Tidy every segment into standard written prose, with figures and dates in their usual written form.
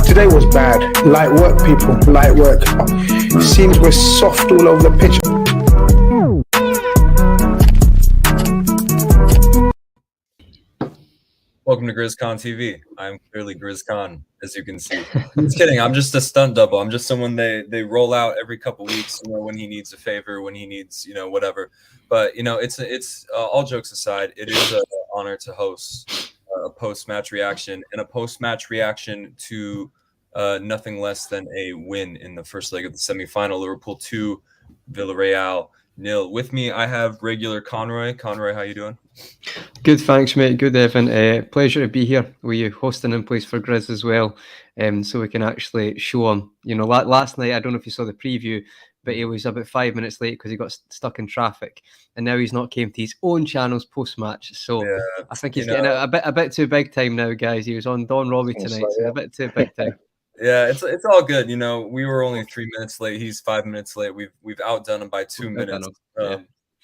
today was bad. Light work, people. Light work. It seems we're soft all over the pitch. Welcome to GrizzCon TV. I'm clearly GrizzCon, as you can see. I'm just kidding. I'm just a stunt double. I'm just someone they roll out every couple weeks, when he needs a favor, when he needs, whatever. But, it's all jokes aside, it is an honor to host a post-match reaction, and a post-match reaction to nothing less than a win in the first leg of the semifinal. Liverpool 2, Villarreal 0. With me, I have regular Conroy. Conroy, how you doing? Good, thanks, mate. Good, Evan. Pleasure to be here with you, hosting in place for Grizz as well, so we can actually show him. Last night, I don't know if you saw the preview, but he was about 5 minutes late because he got stuck in traffic, and now he's not came to his own channels post-match. So yeah, I think he's getting a bit too big time now, guys. He was on Don Robbie tonight, so a bit too big time. Yeah, it's all good. We were only 3 minutes late. He's 5 minutes late. We've outdone him by 2 minutes.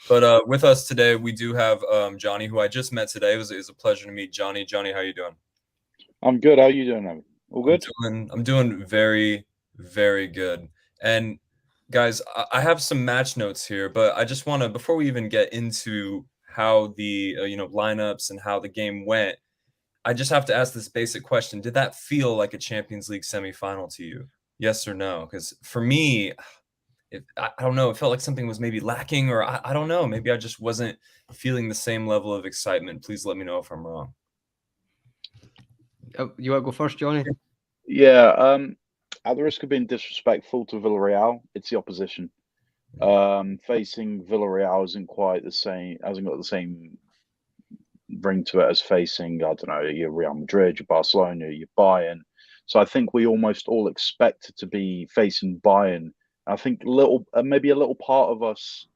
But with us today, we do have Johnny, who I just met today. It was a pleasure to meet Johnny. Johnny, how you doing? I'm good. How are you doing, Evan? All good? I'm doing very, very good. And guys, I have some match notes here, but I just want to, before we even get into how the lineups and how the game went, I just have to ask this basic question. Did that feel like a Champions League semifinal to you? Yes or no? Because for me, I don't know. It felt like something was maybe lacking, or I don't know. Maybe I just wasn't feeling the same level of excitement. Please let me know if I'm wrong. You want to go first, Johnny? Yeah. At the risk of being disrespectful to Villarreal, it's the opposition. Facing Villarreal isn't quite the same. Hasn't got the same ring to it as facing, I don't know, your Real Madrid, your Barcelona, your Bayern. So I think we almost all expected to be facing Bayern. I think maybe a little part of us,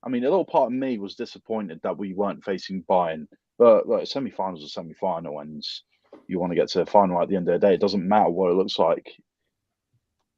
a little part of me was disappointed that we weren't facing Bayern. But look, semi-finals are semi-final, and you want to get to the final at the end of the day. It doesn't matter what it looks like.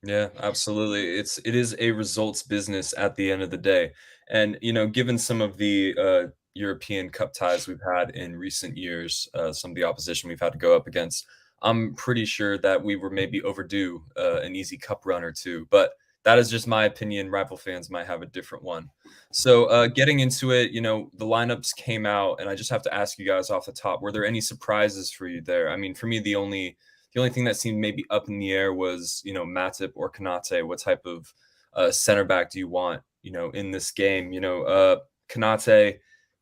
Yeah, absolutely. It is a results business at the end of the day. And, given some of the European Cup ties we've had in recent years, some of the opposition we've had to go up against, I'm pretty sure that we were maybe overdue an easy cup run or two. But that is just my opinion. Rival fans might have a different one. So getting into it, the lineups came out, and I just have to ask you guys off the top, were there any surprises for you there? For me, the only thing that seemed maybe up in the air was, Matip or Konate. What type of center back do you want, in this game? Konate,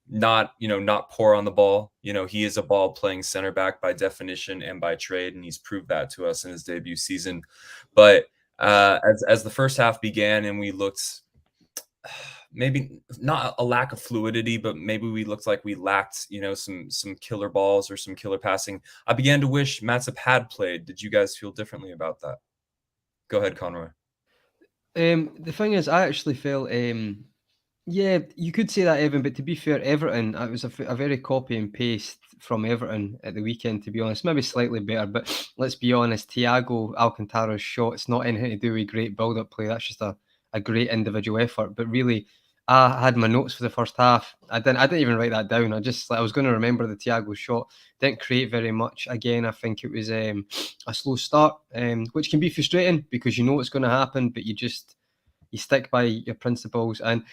not poor on the ball. He is a ball playing center back by definition and by trade, and he's proved that to us in his debut season. But as the first half began and we looked, maybe not a lack of fluidity, but maybe we looked like we lacked, some killer balls or some killer passing, I began to wish Matip had played. Did you guys feel differently about that? Go ahead, Conroy. The thing is, I actually felt, yeah, you could say that, Evan, but to be fair, Everton, it was a very copy and paste from Everton at the weekend, to be honest. Maybe slightly better, but let's be honest, Thiago Alcantara's shot, it's not anything to do with great build-up play. That's just a great individual effort. But really, I had my notes for the first half. I didn't even write that down. I was going to remember the Thiago shot. Didn't create very much. Again, I think it was a slow start, which can be frustrating because you know what's going to happen, but you stick by your principles, and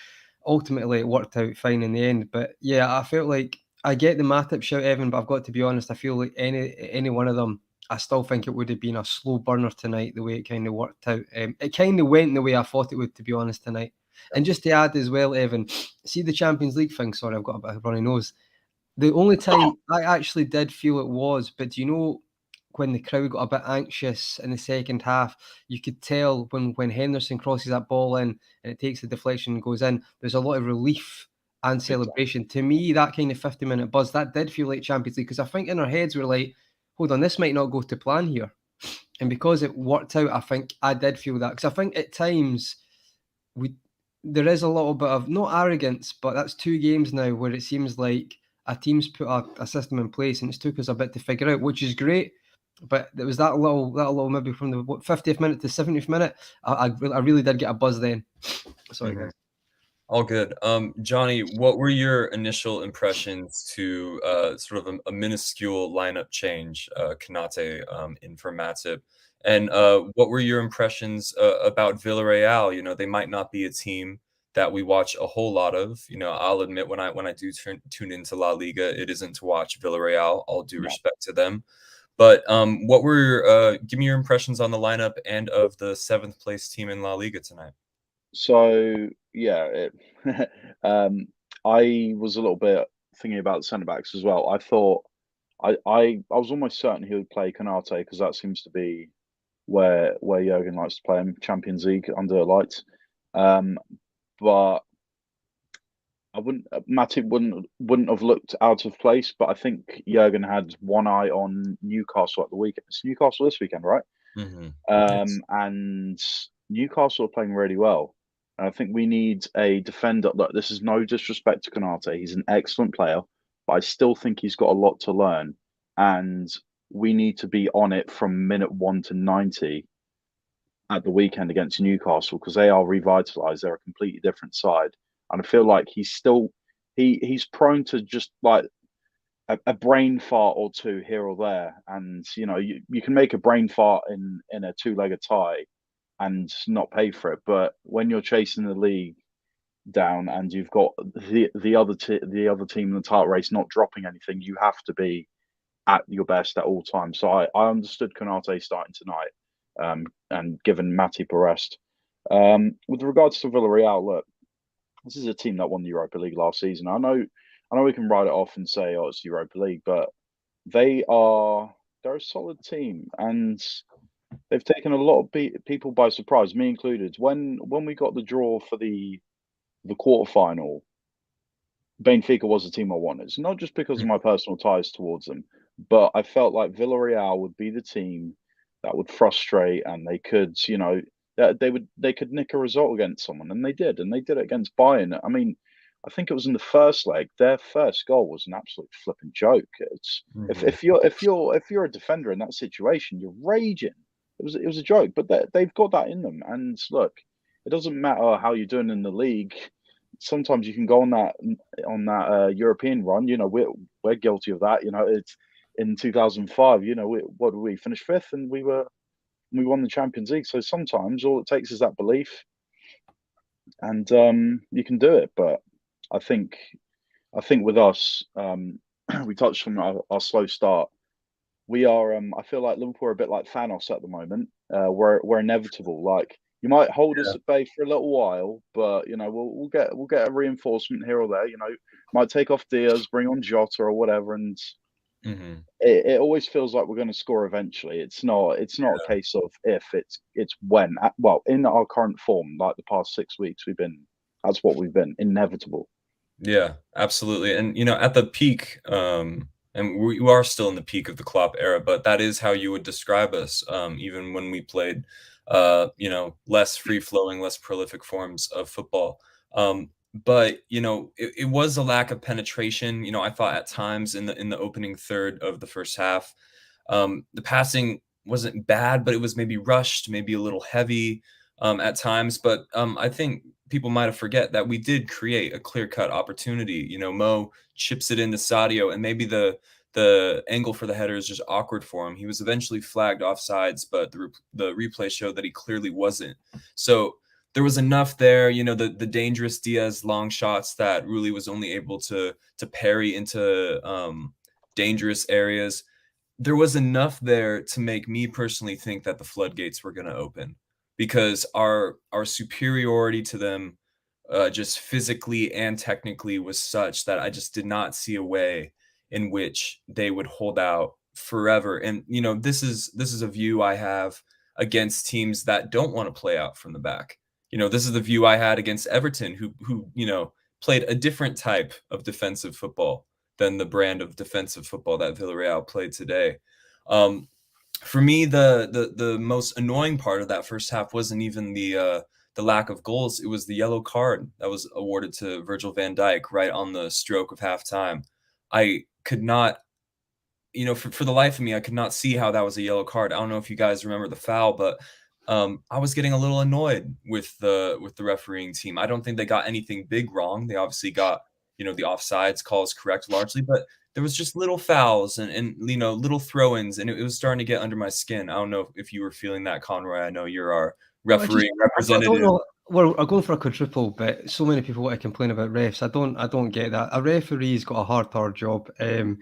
ultimately it worked out fine in the end. But yeah, I felt like, I get the Matip shout, Evan, but I've got to be honest, I feel like any one of them, I still think it would have been a slow burner tonight, the way it kind of worked out. It kind of went the way I thought it would, to be honest, tonight. And just to add as well, Evan, see the Champions League thing, sorry, I've got a bit of a runny nose. The only time I actually did feel it was, but do you know, when the crowd got a bit anxious in the second half, you could tell when Henderson crosses that ball in and it takes the deflection and goes in, there's a lot of relief and celebration. To me, that kind of 50-minute buzz, that did feel like Champions League, because I think in our heads we're like, hold on, this might not go to plan here. And because it worked out, I think I did feel that. Because I think at times there is a little bit of, not arrogance, but that's 2 games now where it seems like a team's put a system in place and it's took us a bit to figure out, which is great. But there was that little maybe from the 50th minute to 70th minute, I really did get a buzz then. Sorry, guys. All good. Johnny, what were your initial impressions to sort of a minuscule lineup change, Konate in for Matip? And what were your impressions about Villarreal? You know, they might not be a team that we watch a whole lot of. You know, I'll admit when I do tune into La Liga, it isn't to watch Villarreal. All due respect to them. But what were give me your impressions on the lineup and of the 7th place team in La Liga tonight? So yeah, I was a little bit thinking about the centre backs as well. I thought I was almost certain he would play Konate because that seems to be where Jurgen likes to play him, Champions League under lights. But I wouldn't Matip wouldn't have looked out of place. But I think Jurgen had one eye on Newcastle at the weekend. It's Newcastle this weekend, right? Mm-hmm. Yes. And Newcastle are playing really well. And I think we need a defender. Look, this is no disrespect to Konate. He's an excellent player, but I still think he's got a lot to learn. And we need to be on it from minute 1 to 90 at the weekend against Newcastle because they are revitalized. They're a completely different side. And I feel like he's prone to just like a brain fart or two here or there. And you know, you can make a brain fart in a two-legged tie and not pay for it. But when you're chasing the league down and you've got the other team in the title race not dropping anything, you have to be at your best at all times. So I understood Konate starting tonight, and given Matip a rest. With regards to Villarreal, look, this is a team that won the Europa League last season. I know we can write it off and say, oh, it's Europa League, but they're a solid team and they've taken a lot of people by surprise, me included. When we got the draw for the quarterfinal, Benfica was the team I wanted. It's not just because of my personal ties towards them, but I felt like Villarreal would be the team that would frustrate, and they could, you know, they could nick a result against someone, and they did it against Bayern. I mean, I think it was in the first leg. Their first goal was an absolute flipping joke. It's if you're a defender in that situation, you're raging. It was a joke, but they've got that in them. And look, it doesn't matter how you're doing in the league. Sometimes you can go on that European run. You know, we're guilty of that. You know, it's in 2005. You know, what did we finish 5th, and we won the Champions League. So sometimes all it takes is that belief, and you can do it. But I think with us, we touched on our slow start. We are. I feel like Liverpool are a bit like Thanos at the moment. We're inevitable. Like you might hold us at bay for a little while, but you know we'll get a reinforcement here or there. You know, might take off Diaz, bring on Jota or whatever, and it always feels like we're going to score eventually. It's not a case of if, it's when. Well, in our current form, like the past 6 weeks, that's what we've been, inevitable. Yeah, absolutely. And you know, at the peak, and we are still in the peak of the Klopp era, but that is how you would describe us, even when we played, you know, less free-flowing, less prolific forms of football. But you know, it was a lack of penetration. You know, I thought at times in the opening third of the first half, the passing wasn't bad, but it was maybe rushed, maybe a little heavy at times. But I think people might have forget that we did create a clear-cut opportunity. You know, Mo chips it into Sadio, and maybe the angle for the header is just awkward for him. He was eventually flagged offsides, but the replay showed that he clearly wasn't. So there was enough there, you know, the dangerous Diaz long shots that Rulli was only able to parry into dangerous areas. There was enough there to make me personally think that the floodgates were going to open, because our superiority to them, just physically and technically, was such that I just did not see a way in which they would hold out forever. And you know, this is a view I have against teams that don't want to play out from the back. You know, this is the view I had against Everton, who you know, played a different type of defensive football than the brand of defensive football that Villarreal played today. For me, the most annoying part of that first half wasn't even the lack of goals. It was the yellow card that was awarded to Virgil van Dijk right on the stroke of halftime. I could not, you know, for the life of me, I could not see how that was a yellow card. I don't know if you guys remember the foul, but I was getting a little annoyed with the refereeing team. I don't think they got anything big wrong. They obviously got, you know, the offsides calls correct largely, but there was just little fouls and you know, little throw-ins, and it was starting to get under my skin. I don't know if you were feeling that, Conroy. I know you're our Well, I refereeing don't representative. know. Well, I'm going for a quadruple, but so many people want to complain about refs. I don't get that. A referee's got a hard job. I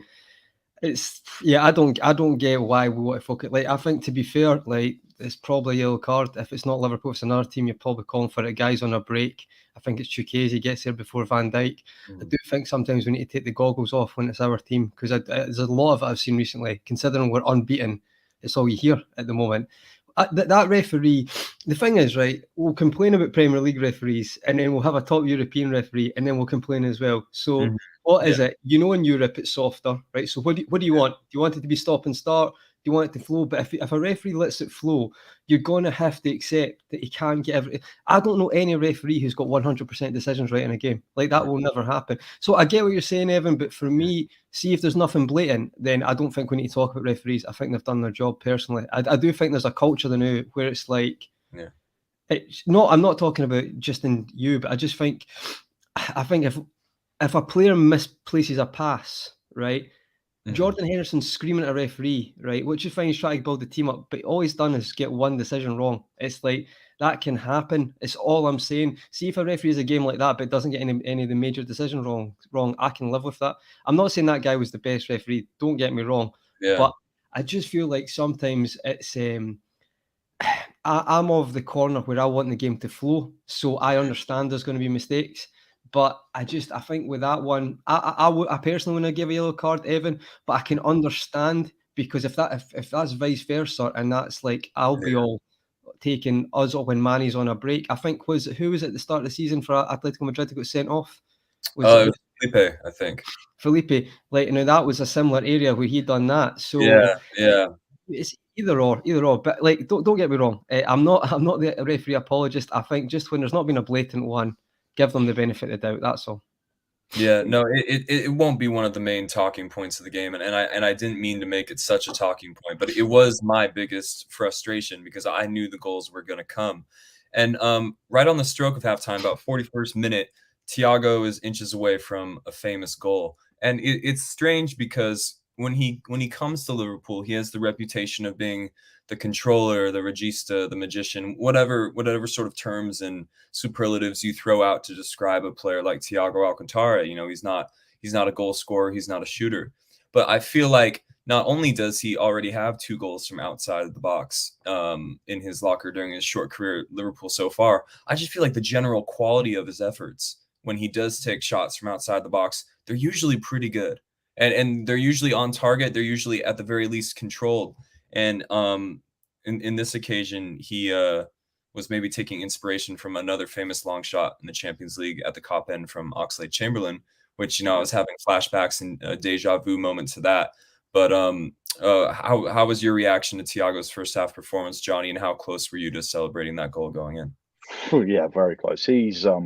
don't get why we want to focus. Like, I think, to be fair, like, it's probably a yellow card. If it's not Liverpool, it's another team, you're probably calling for it. Guys on a break. I think it's Chukwueze gets there before Van Dijk. I do think sometimes we need to take the goggles off when it's our team, because there's a lot of it I've seen recently. Considering we're unbeaten, it's all you hear at the moment. That referee, the thing is, right, we'll complain about Premier League referees, and then we'll have a top European referee, and then we'll complain as well. So what is it? You know, in Europe it's softer, right? So what do you want? Do you want it to be stop and start? Do you want it to flow? But if a referee lets it flow, you're going to have to accept that he can't get every. I don't know any referee who's got 100% decisions right in a game. Like, that will never happen. So I get what you're saying, Evan, but for me, see, if there's nothing blatant, then I don't think we need to talk about referees. I think they've done their job personally. I do think there's a culture now where it's like, it's not. I'm not talking about just in you, but I think if a player misplaces a pass, right? Jordan Henderson's screaming at a referee, right? Which is fine, he's trying to build the team up, but all he's done is get one decision wrong. It's like, that can happen. It's all I'm saying. See, if a referee has a game like that, but doesn't get any of the major decisions wrong, I can live with that. I'm not saying that guy was the best referee. Don't get me wrong. Yeah. But I just feel like sometimes it's I'm of the corner where I want the game to flow, so I understand there's going to be mistakes. But I think with that one, I personally want to give a yellow card, Evan, but I can understand, because if that's vice versa, and that's like, I'll be all taking us up when Manny's on a break. I think who was at the start of the season for Atletico Madrid that got sent off? It was Felipe, I think. Felipe, like, you know, that was a similar area where he'd done that. So yeah. It's either or. But like, don't get me wrong. I'm not the referee apologist. I think just when there's not been a blatant one, give them the benefit of the doubt. That's all. Yeah, no, it won't be one of the main talking points of the game, and I didn't mean to make it such a talking point, but it was my biggest frustration because I knew the goals were going to come, and right on the stroke of halftime, about 41st minute, Thiago is inches away from a famous goal, and it's strange because when he comes to Liverpool, he has the reputation of being the controller, the regista, the magician, whatever sort of terms and superlatives you throw out to describe a player like Thiago Alcantara. You know, he's not a goal scorer, he's not a shooter. But I feel like not only does he already have 2 goals from outside of the box in his locker during his short career at Liverpool so far, I just feel like the general quality of his efforts when he does take shots from outside the box, they're usually pretty good. And they're usually on target. They're usually at the very least controlled. And in this occasion, he was maybe taking inspiration from another famous long shot in the Champions League at the Cop End from Oxlade-Chamberlain, which, you know, I was having flashbacks and a deja vu moment to that. But how was your reaction to Thiago's first half performance, Johnny, and how close were you to celebrating that goal going in? Yeah, very close. He's I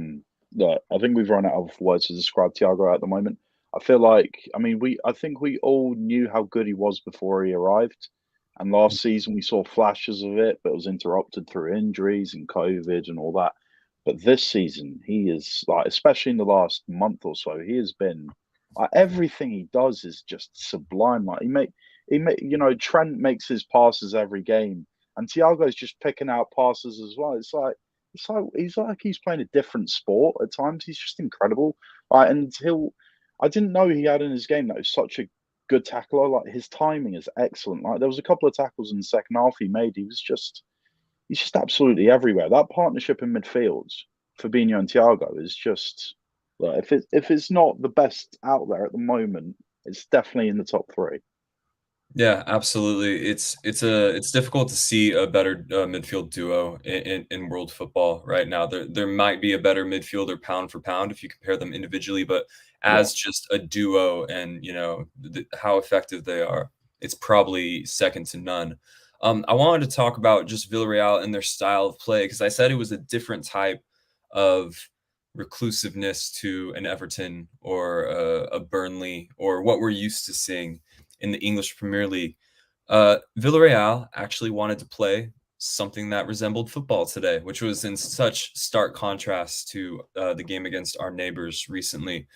think we've run out of words to describe Thiago at the moment. I feel like, I think we all knew how good he was before he arrived. And last season we saw flashes of it, but it was interrupted through injuries and COVID and all that. But this season, he is, like, especially in the last month or so, he has been, like, everything he does is just sublime. Like, you know, Trent makes his passes every game, and Thiago's just picking out passes as well. It's like he's playing a different sport at times. He's just incredible. I didn't know he had in his game that he was such a good tackler. Like, his timing is excellent. Like, there was a couple of tackles in the second half he made. He's just absolutely everywhere. That partnership in midfield, Fabinho and Thiago, is just, like, if it's not the best out there at the moment, it's definitely in the top 3. Yeah, absolutely. It's difficult to see a better midfield duo in world football right now. There might be a better midfielder pound for pound if you compare them individually, but as just a duo, and, you know, how effective they are, it's probably second to none. I wanted to talk about just Villarreal and their style of play, because I said it was a different type of reclusiveness to an Everton or a Burnley, or what we're used to seeing in the English Premier League. Villarreal actually wanted to play something that resembled football today, which was in such stark contrast to the game against our neighbors recently.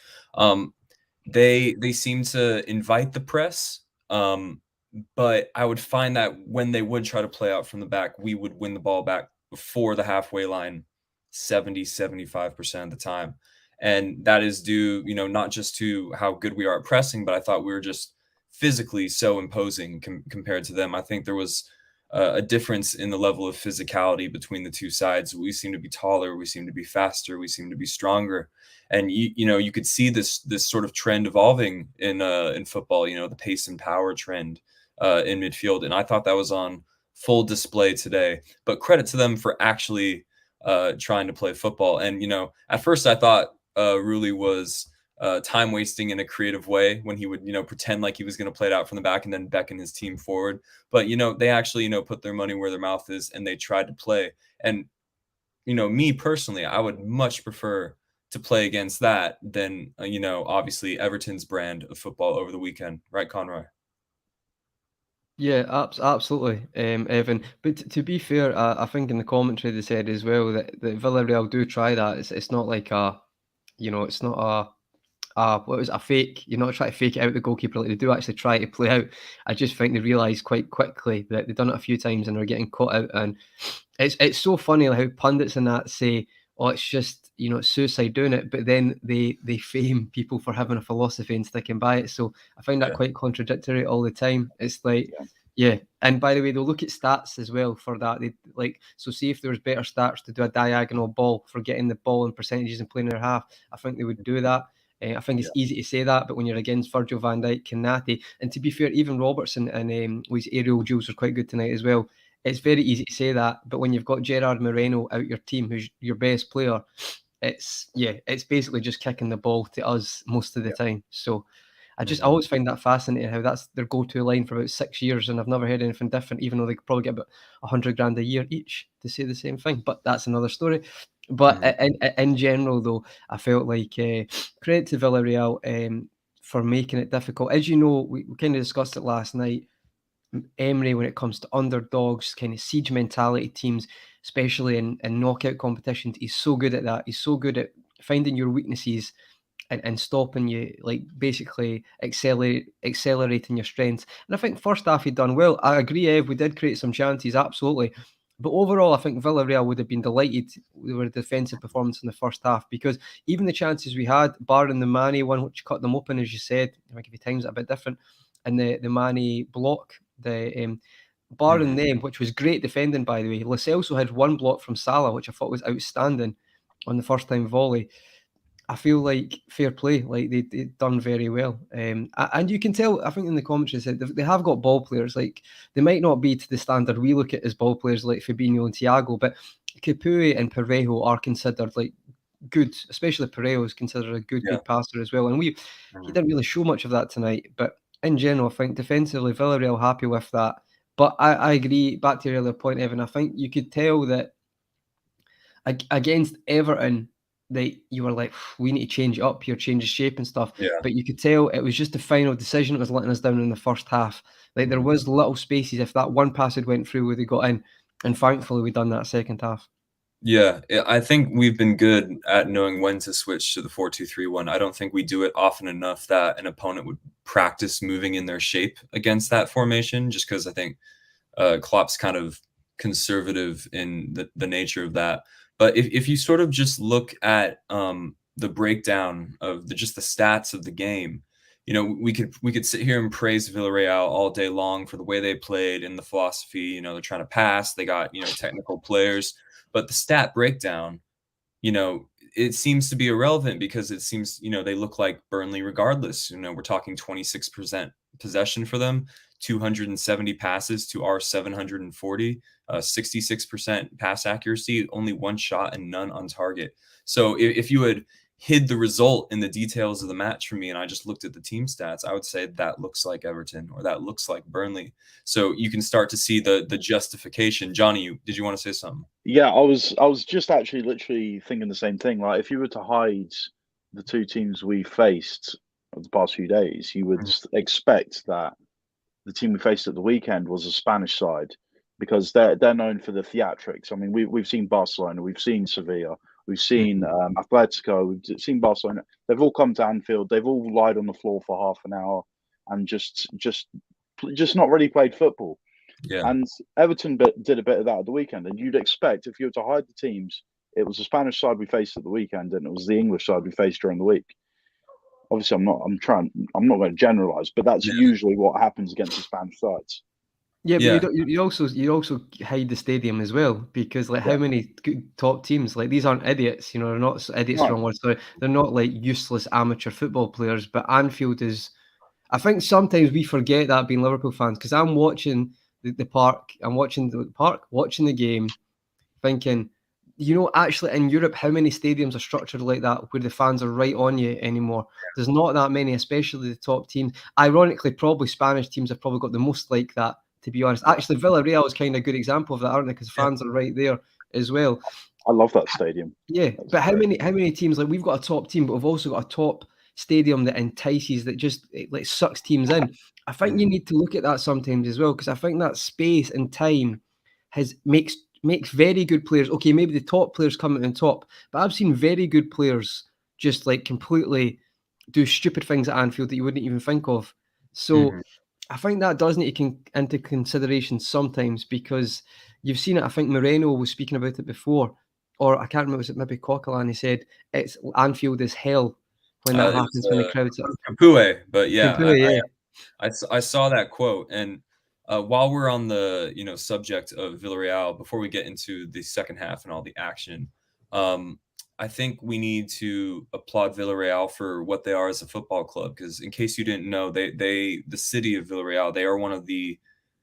They seem to invite the press, but I would find that when they would try to play out from the back, we would win the ball back before the halfway line 70-75% of the time. And that is due, not just to how good we are at pressing, but I thought we were just physically so imposing compared to them. I think there was a difference in the level of physicality between the two sides. We seem to be taller, we seem to be faster, we seem to be stronger, and you could see this sort of trend evolving in football. The pace and power trend in midfield, and I thought that was on full display today. But credit to them for actually trying to play football. And at first I thought Rulli was time wasting in a creative way when he would pretend like he was going to play it out from the back and then beckon his team forward. But they actually put their money where their mouth is, and they tried to play. And me personally, I would much prefer to play against that than obviously Everton's brand of football over the weekend, right, Conroy? Yeah, absolutely, Evan. But to be fair, I think in the commentary they said as well that Villarreal do try that. It's not like it's not what was it, a fake. You're not trying to fake it out the goalkeeper. Like, they do actually try to play out. I just think they realised quite quickly that they've done it a few times and are getting caught out. And it's so funny how pundits and that say, "Oh, it's just it's suicide doing it," but then they fame people for having a philosophy and sticking by it. So I find that quite contradictory all the time. It's like, yeah. And by the way, they'll look at stats as well for that. They so see if there was better stats to do a diagonal ball for getting the ball in percentages and playing their half. I think they would do that. I think it's easy to say that, but when you're against Virgil van Dijk, Kanate, and to be fair, even Robertson and his aerial duels were quite good tonight as well. It's very easy to say that, but when you've got Gerard Moreno out your team, who's your best player, it's basically just kicking the ball to us most of the time. So I always find that fascinating how that's their go-to line for about 6 years, and I've never heard anything different, even though they could probably get about 100 grand a year each to say the same thing. But that's another story. But in general, though, I felt like credit to Villarreal for making it difficult. As you know, we kind of discussed it last night. Emery, when it comes to underdogs, kind of siege mentality teams, especially in knockout competitions, he's so good at that. He's so good at finding your weaknesses and stopping you, like basically accelerating your strengths. And I think first half he'd done well. I agree, Ev, we did create some chances, absolutely. But overall, I think Villarreal would have been delighted with a defensive performance in the first half, because even the chances we had, barring the Mane one, which cut them open, as you said, I think if you times it a bit different, and the Mane block, barring them, which was great defending, by the way. Lo Celso had one block from Salah, which I thought was outstanding on the first time volley. I feel like fair play, like they done very well. And you can tell, I think in the commentary said they have got ball players. Like, they might not be to the standard we look at as ball players like Fabinho and Thiago, but Capoue and Parejo are considered like good, especially Parejo is considered a good passer as well. And he didn't really show much of that tonight. But in general, I think defensively, Villarreal happy with that. But I agree, back to your earlier point, Evan, I think you could tell that against Everton, you were like, we need to change it up here, change the shape and stuff. But you could tell it was just the final decision that was letting us down in the first half. Like, there was little spaces. If that one pass had went through where they got in, and thankfully we done that second half. Yeah, I think we've been good at knowing when to switch to the 4-2-3-1. I don't think we do it often enough that an opponent would practice moving in their shape against that formation, just because I think Klopp's kind of conservative in the nature of that. But if you sort of just look at the breakdown of the stats of the game, we could sit here and praise Villarreal all day long for the way they played and the philosophy. They're trying to pass. They got technical players, but the stat breakdown, it seems to be irrelevant, because it seems they look like Burnley regardless. We're talking 26% possession for them, 270 passes to our 740, 66% pass accuracy, only one shot and none on target. So if you had hid the result in the details of the match for me and I just looked at the team stats, I would say that looks like Everton or that looks like Burnley. So you can start to see the justification. Johnny, did you want to say something? Yeah, I was just actually literally thinking the same thing. Like, if you were to hide the two teams we faced over the past few days, you would expect that the team we faced at the weekend was a Spanish side because they're known for the theatrics. I mean, we've seen Barcelona, we've seen Sevilla, we've seen Atletico, we've seen Barcelona. They've all come to Anfield. They've all lied on the floor for half an hour and just not really played football. Yeah. And Everton did a bit of that at the weekend. And you'd expect, if you were to hide the teams, it was the Spanish side we faced at the weekend, and it was the English side we faced during the week. Obviously, I'm not going to generalize, but that's usually what happens against the Spanish sides. Yeah, but you also hide the stadium as well, because like how many good top teams, like these aren't idiots, you know, they're not idiots wrong word, sorry, they're not like useless amateur football players, but Anfield is, I think sometimes we forget that being Liverpool fans, because I'm watching the park, watching the game, thinking, you know, actually in Europe, how many stadiums are structured like that where the fans are right on you anymore? There's not that many, especially the top teams. Ironically, probably Spanish teams have probably got the most like that, to be honest. Actually, Villarreal is kind of a good example of that, aren't they? Because fans are right there as well. I love that stadium. Yeah, but how many teams, like we've got a top team, but we've also got a top stadium that entices, that just like sucks teams in. I think you need to look at that sometimes as well, because I think that space and time makes very good players. Okay, maybe the top players coming in top, but I've seen very good players just like completely do stupid things at Anfield that you wouldn't even think of. So I think that does need to come into consideration sometimes, because you've seen it. I think Moreno was speaking about it before, or I can't remember, was it maybe Coquelin? He said it's Anfield is hell when that happens, when the crowd's up. Campue, but yeah, Campue, I saw that quote, and while we're on the subject of Villarreal, before we get into the second half and all the action, I think we need to applaud Villarreal for what they are as a football club. Because in case you didn't know, the city of Villarreal, they are one of the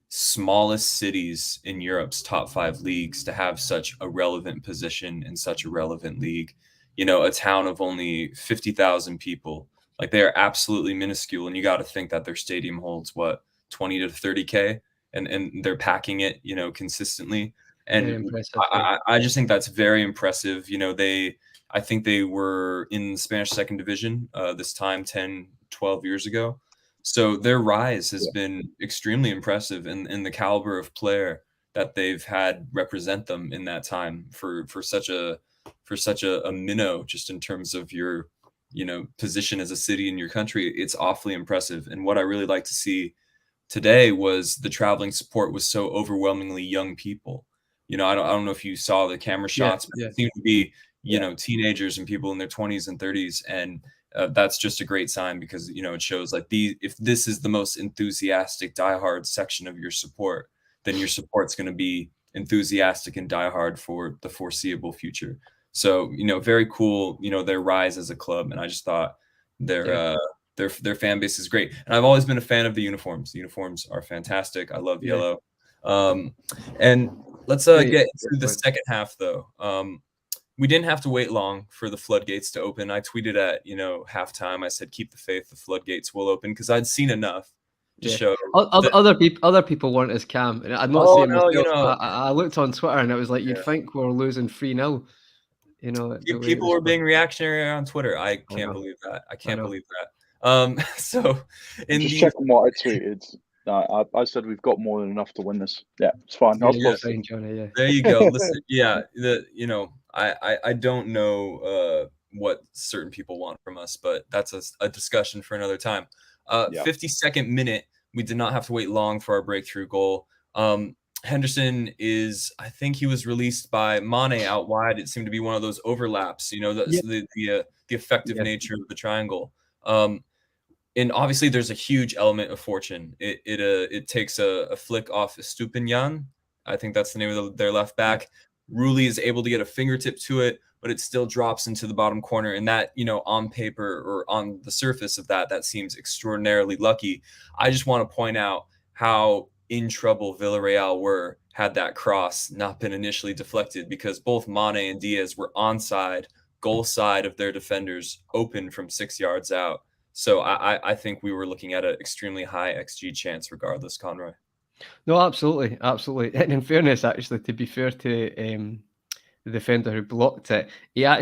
smallest cities in Europe's top 5 leagues to have such a relevant position in such a relevant league. You know, a town of only 50,000 people. Like, they are absolutely minuscule, and you got to think that their stadium holds what, 20 to 30K, and they're packing it, consistently. And I just think that's very impressive. I think they were in the Spanish second division this time 10, 12 years ago. So their rise has been extremely impressive, and the caliber of player that they've had represent them in that time for such a minnow, just in terms of your position as a city in your country. It's awfully impressive. And what I really like to see today was the traveling support was so overwhelmingly young people. I don't know if you saw the camera shots, but it seemed to be teenagers and people in their 20s and 30s, and that's just a great sign, because it shows like if this is the most enthusiastic diehard section of your support, then your support's going to be enthusiastic and diehard for the foreseeable future. So very cool, their rise as a club, and I just thought their fan base is great. And I've always been a fan of the uniforms. The uniforms are fantastic. I love yellow. And let's get into the second half, though. We didn't have to wait long for the floodgates to open. I tweeted at halftime. I said, "Keep the faith. The floodgates will open," because I'd seen enough to show. Other people weren't as calm, and I'm not saying myself. I looked on Twitter, and it was like you'd think we're losing 3-0. People were being reactionary on Twitter. I can't believe that. I can't believe that. So, just checking what I tweeted. I said we've got more than enough to win this. Yeah, it's fine. There you go. Listen, I don't know what certain people want from us, but that's a discussion for another time. 52nd minute, we did not have to wait long for our breakthrough goal. Henderson I think he was released by Mane out wide. It seemed to be one of those overlaps, the effective nature of the triangle. And obviously there's a huge element of fortune. It takes a flick off Estupiñán. I think that's the name of their left back. Rulli is able to get a fingertip to it, but it still drops into the bottom corner. And that, on paper or on the surface of that seems extraordinarily lucky. I just want to point out how in trouble Villarreal were had that cross not been initially deflected, because both Mane and Diaz were onside, goal side of their defenders, open from 6 yards out. So I think we were looking at an extremely high XG chance regardless, Conroy. No, absolutely. And in fairness, actually, to be fair to the defender who blocked it, I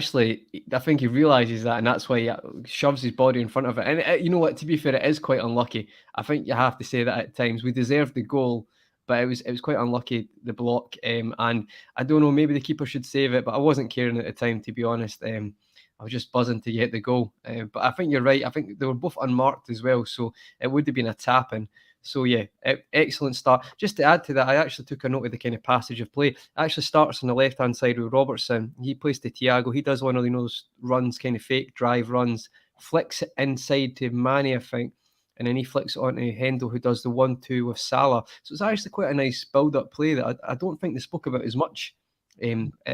think he realises that, and that's why he shoves his body in front of it. And you know what, to be fair, it is quite unlucky. I think you have to say that at times. We deserved the goal, but it was quite unlucky, the block. And I don't know, maybe the keeper should save it, but I wasn't caring at the time, to be honest. I was just buzzing to get the goal. But I think you're right. I think they were both unmarked as well, so it would have been a tap-in. So yeah, excellent start. Just to add to that, I actually took a note of the kind of passage of play. It actually starts on the left-hand side with Robertson. He plays to Thiago. He does one of those runs, kind of fake drive runs, flicks it inside to Mane, I think, and then he flicks it onto Hendel, who does the 1-2 with Salah. So it's actually quite a nice build-up play that I don't think they spoke about as much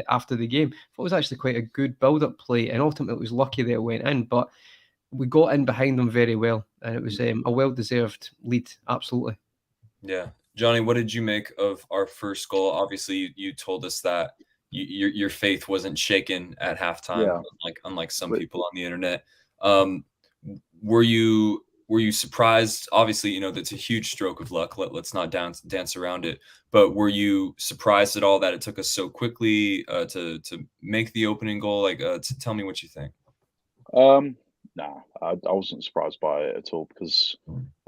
after the game. I thought it was actually quite a good build-up play, and ultimately it was lucky that it went in, but we got in behind them very well, and it was a well-deserved lead, absolutely. Yeah. Johnny, what did you make of our first goal? Obviously, you told us that your faith wasn't shaken at halftime, unlike some people on the internet. Were you surprised? Obviously, that's a huge stroke of luck. Let's not dance around it. But were you surprised at all that it took us so quickly to make the opening goal? Tell me what you think. No, I wasn't surprised by it at all, because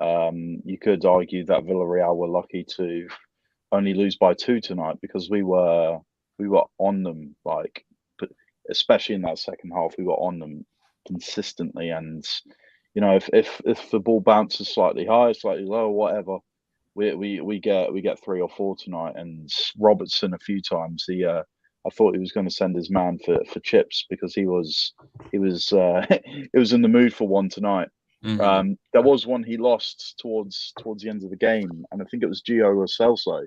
you could argue that Villarreal were lucky to only lose by 2 tonight, because we were on them, but especially in that second half, we were on them consistently. And if the ball bounces slightly high, slightly low, whatever, we get 3 or 4 tonight. And Robertson, a few times, I thought he was going to send his man for chips, because he was he was in the mood for one tonight. Mm-hmm. There was one he lost towards the end of the game, and I think it was Gio or Celso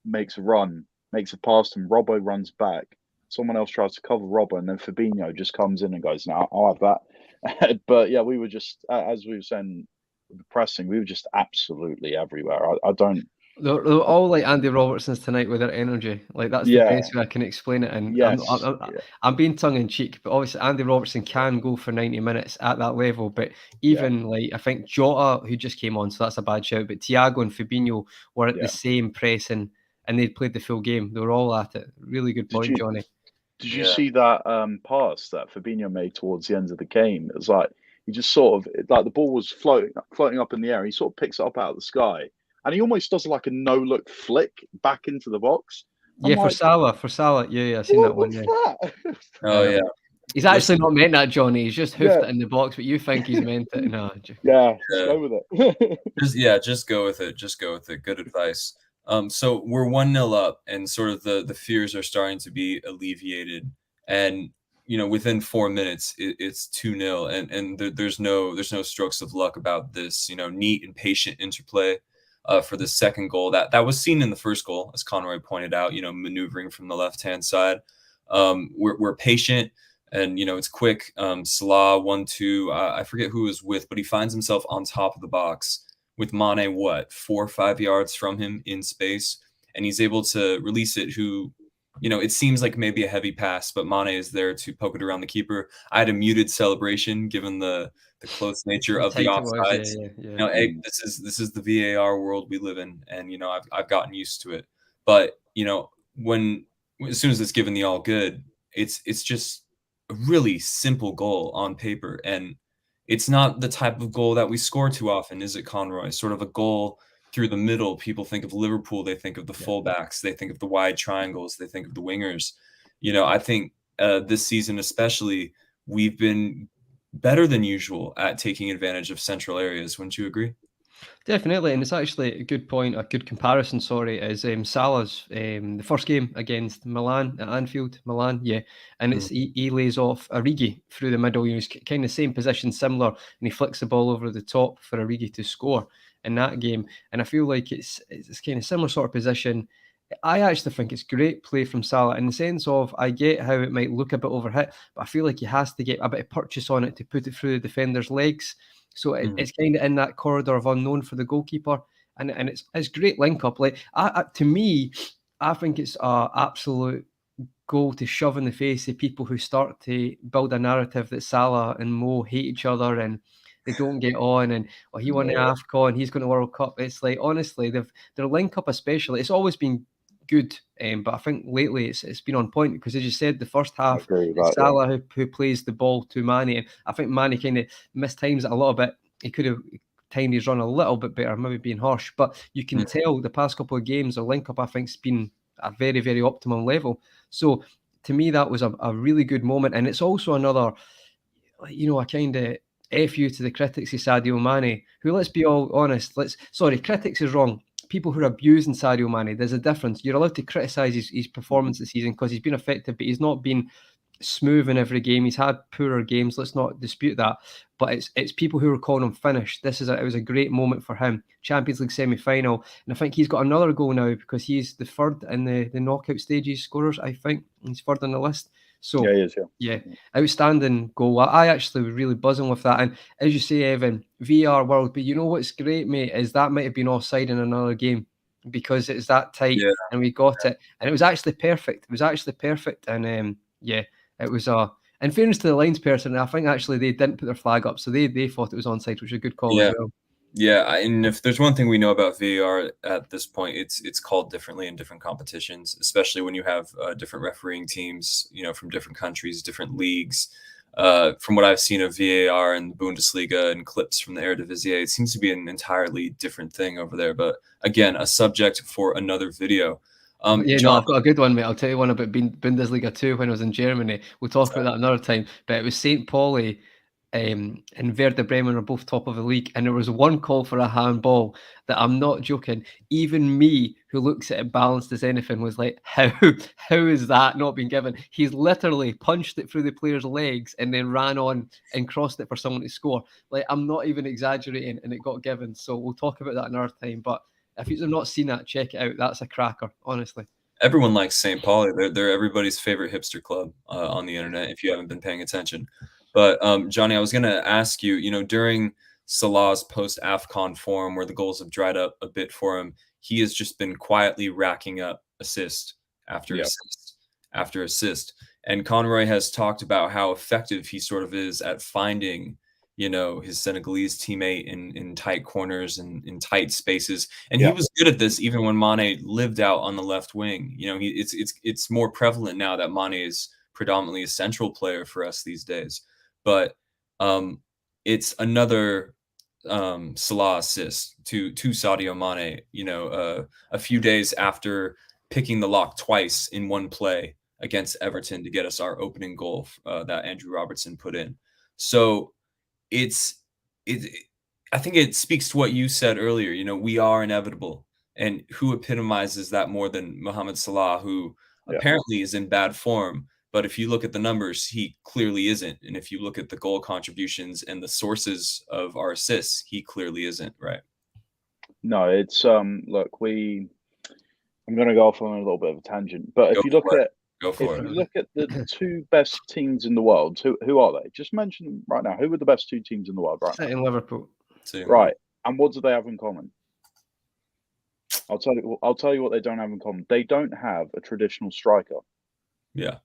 makes a pass to him. Robbo runs back. Someone else tries to cover Robbo, and then Fabinho just comes in and goes, "No, I'll have that." But yeah, we were just, as we were saying, with the pressing, we were just absolutely everywhere. I don't. They're all like Andy Robertson's tonight with their energy. Like, that's the best way I can explain it. And yes, I'm being tongue in cheek, but obviously Andy Robertson can go for 90 minutes at that level. But even like, I think Jota, who just came on, so that's a bad shout, but Thiago and Fabinho were at the same pressing, and they played the full game. They were all at it. Really good point, Johnny. Did you see that pass that Fabinho made towards the end of the game? It was like, he just sort of, like, the ball was floating up in the air. He sort of picks it up out of the sky, and he almost does like a no-look flick back into the box. For Salah. Yeah, I seen that one. Oh yeah. He's actually not meant that, Johnny. He's just hoofed it in the box, but you think he's meant it. No. Just go with it. Just go with it. Just go with it. Good advice. So we're 1-0 up, and sort of the fears are starting to be alleviated. And within 4 minutes, it's 2-0, and there's no strokes of luck about this. Neat and patient interplay for the second goal that was seen in the first goal, as Conroy pointed out. Maneuvering from the left-hand side. We're patient, and it's quick. Salah 1-2. I forget who he was with, but he finds himself on top of the box with Mane, 4 or 5 yards from him in space, and he's able to release it. It seems like maybe a heavy pass, but Mane is there to poke it around the keeper. I had a muted celebration given the close nature of the offsides. This is the VAR world we live in, and I've gotten used to it. But as soon as it's given the all good, it's just a really simple goal on paper, and it's not the type of goal that we score too often, is it, Conroy? Sort of a goal through the middle. People think of Liverpool, they think of the fullbacks, they think of the wide triangles, they think of the wingers. I think this season especially, we've been better than usual at taking advantage of central areas. Wouldn't you agree? Definitely, and it's actually a good point, a good comparison, is Salah's the first game against Milan at Anfield, and it's he lays off Origi through the middle. He's kind of same position, similar, and he flicks the ball over the top for Origi to score in that game. And I feel like it's kind of similar sort of position. I actually think it's great play from Salah, in the sense of, I get how it might look a bit overhit, but I feel like he has to get a bit of purchase on it to put it through the defender's legs. So it's kind of in that corridor of unknown for the goalkeeper, and it's great link up. Like, to me, I think it's an absolute goal to shove in the face of people who start to build a narrative that Salah and Mo hate each other and they don't get on, and he won the AFCON, he's going to World Cup. It's like, honestly, their link up especially, it's always been good, but I think lately it's been on point, because, as you said, the first half, it's Salah who plays the ball to Mane, and I think Mane kind of mistimes it a little bit. He could have time he's run a little bit better, maybe being harsh, but you can tell the past couple of games, the link-up, I think, has been a very, very optimum level. So to me, that was a really good moment. And it's also another, a kind of FU to the critics of Sadio Mane, who, let's be all honest, critics is wrong. People who are abusing Sadio Mane, there's a difference. You're allowed to criticise his performance this season because he's been effective, but he's not been smooth in every game. He's had poorer games. Let's not dispute that. But it's people who are calling him finished. It was a great moment for him. Champions League semi-final, and I think he's got another goal now because he's the third in the knockout stages scorers. I think he's third on the list. So yeah, he is, yeah, outstanding goal. I actually was really buzzing with that. And as you say, Evan, VR world. But you know what's great, mate, is that might have been offside in another game because it's that tight, and we got it, and it was actually perfect. And yeah. It was in fairness to the lines person, I think actually they didn't put their flag up, so they thought it was onside, which was a good call as well. Yeah, and if there's one thing we know about VAR at this point, it's called differently in different competitions, especially when you have different refereeing teams, from different countries, different leagues. From what I've seen of VAR in the Bundesliga and clips from the Eredivisie, it seems to be an entirely different thing over there. But again, a subject for another video. John, I've got a good one, mate. I'll tell you one about Bundesliga 2 when I was in Germany. We'll talk about that another time. But it was St. Pauli and Werder Bremen are both top of the league, and there was one call for a handball that, I'm not joking, even me, who looks at it balanced as anything, was like, how is that not being given? He's literally punched it through the player's legs and then ran on and crossed it for someone to score. Like, I'm not even exaggerating, and it got given. So we'll talk about that another time. But if you've not seen that, check it out. That's a cracker, honestly. Everyone likes St. Pauli. They're everybody's favorite hipster club on the internet, if you haven't been paying attention. But Johnny, I was going to ask you, during Salah's post-AFCON form, where the goals have dried up a bit for him, he has just been quietly racking up assist after assist after assist. And Conroy has talked about how effective he sort of is at finding his Senegalese teammate in tight corners and in tight spaces. And he was good at this even when Mane lived out on the left wing. It's more prevalent now that Mane is predominantly a central player for us these days. But it's another Salah assist to Sadio Mane, a few days after picking the lock twice in one play against Everton to get us our opening goal that Andrew Robertson put in. So I think it speaks to what you said earlier. We are inevitable, and who epitomizes that more than Mohamed Salah, who apparently is in bad form. But if you look at the numbers, he clearly isn't. And if you look at the goal contributions and the sources of our assists, he clearly isn't, right? No, it's look, I'm going to go off on a little bit of a tangent, but if you look at the two best teams in the world, who are they? Just mention them right now. Who are the best two teams in the world right now? In Liverpool. Right. And what do they have in common? I'll tell you what they don't have in common. They don't have a traditional striker. Yeah.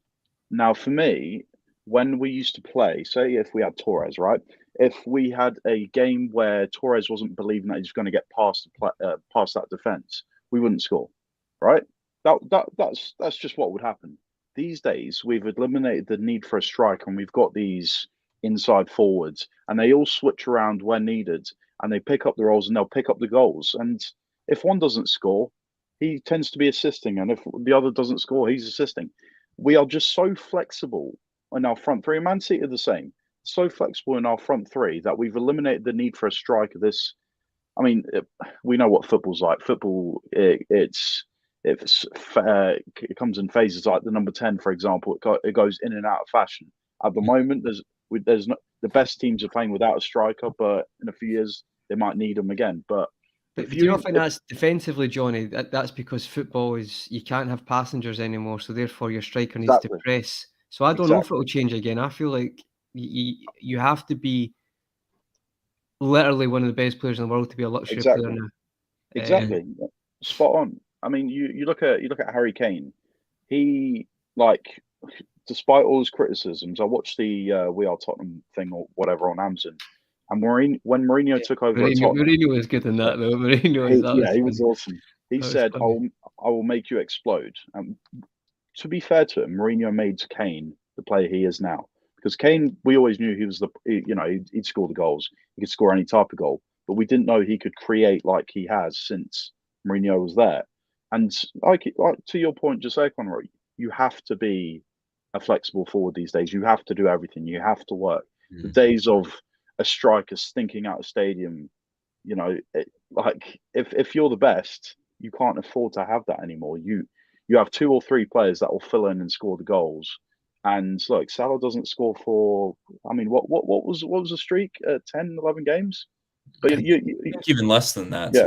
Now, for me, when we used to play, say if we had Torres, right? If we had a game where Torres wasn't believing that he's going to get past that defense, we wouldn't score, right? That's just what would happen. These days, we've eliminated the need for a striker, and we've got these inside forwards, and they all switch around when needed, and they pick up the roles and they'll pick up the goals. And if one doesn't score, he tends to be assisting, and if the other doesn't score, he's assisting. We are just so flexible in our front three. Man City are the same. So flexible in our front three that we've eliminated the need for a striker. We know what football's like. Football, it comes in phases. Like the number 10, for example, it goes in and out of fashion. At the moment, there's not, the best teams are playing without a striker, but in a few years they might need them again. But do you not think that's defensively, Johnny? That's because football is, you can't have passengers anymore, so therefore your striker needs to press. So I don't know if it will change again. I feel like you have to be literally one of the best players in the world to be a luxury player now. Exactly. Spot on. I mean, you look at Harry Kane. He, despite all his criticisms, I watched the We Are Tottenham thing or whatever on Amazon. And when Mourinho took over at Tottenham, Mourinho was good in that though. He was awesome. He said, "I will make you explode." And to be fair to him, Mourinho made Kane the player he is now. Because Kane, we always knew he was he'd score the goals. He could score any type of goal. but we didn't know he could create like he has since Mourinho was there. And like to your point, just say, Conroy, you have to be a flexible forward these days. You have to do everything. You have to work. The days of a striker stinking out of stadium, you know, like if you're the best, you can't afford to have that anymore. You have 2 or 3 players that will fill in and score the goals. And look, Salah doesn't score for. I mean, what was the streak? 10, 11 games. But you even less than that. Yeah,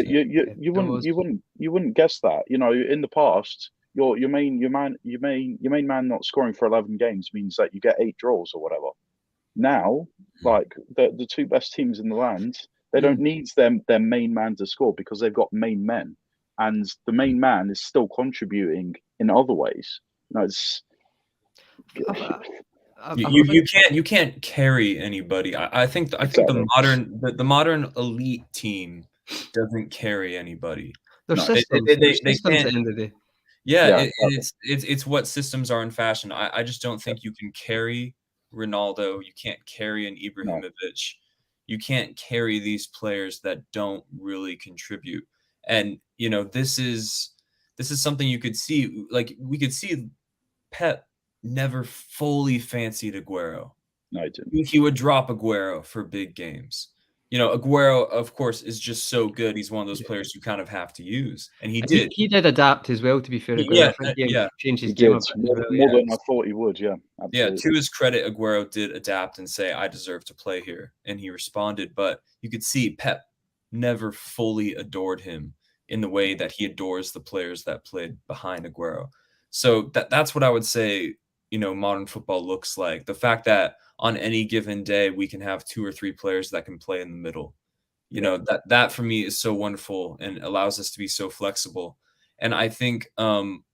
to be honest. you wouldn't guess that. You know, in the past, your main man not scoring for 11 games means that you get 8 draws or whatever. Now, like the 2 best teams in the land, they don't need their main man to score because they've got main men, and the main man is still contributing in other ways. You know, it's. You can't carry anybody. I think the modern elite team doesn't carry anybody. Their systems, they systems can't. at the end of the day. Yeah, it's what systems are in fashion. I just don't think you can carry Ronaldo. You can't carry an Ibrahimovic. You can't carry these players that don't really contribute. And you know, this is something you could see. Like we could see Pep never fully fancied Aguero. No, he didn't. He would drop Aguero for big games. You know, Aguero, of course, is just so good. He's one of those players you kind of have to use, and he did. He did adapt as well. To be fair, Aguero. I think changed his game more than I thought he would. Yeah, absolutely. Yeah. To his credit, Aguero did adapt and say, "I deserve to play here," and he responded. But you could see Pep never fully adored him in the way that he adores the players that played behind Aguero. So that's what I would say. You know, modern football looks like the fact that on any given day we can have 2 or 3 players that can play in the middle. You know, that for me is so wonderful and allows us to be so flexible. And I think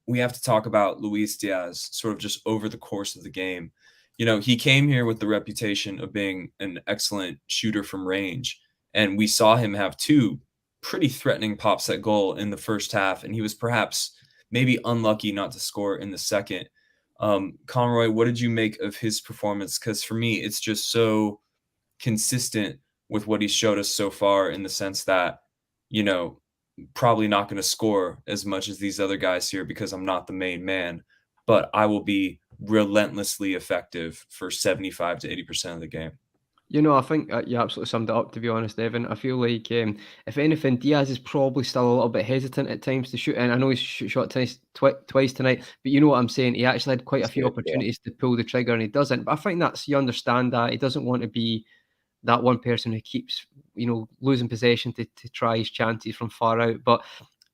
we have to talk about Luis Diaz sort of just over the course of the game. You know, he came here with the reputation of being an excellent shooter from range, and we saw him have 2 pretty threatening pops at goal in the first half, and he was perhaps maybe unlucky not to score in the second. Conroy, what did you make of his performance? Because for me, it's just so consistent with what he showed us so far in the sense that, you know, probably not going to score as much as these other guys here because I'm not the main man, but I will be relentlessly effective for 75 to 80% of the game. You know, I think you absolutely summed it up, to be honest, Evan. I feel like, if anything, Diaz is probably still a little bit hesitant at times to shoot. And I know he's shot twice tonight, but you know what I'm saying? He actually had quite a few opportunities to pull the trigger and he doesn't. But I think you understand that. He doesn't want to be that one person who keeps, you know, losing possession to try his chances from far out. But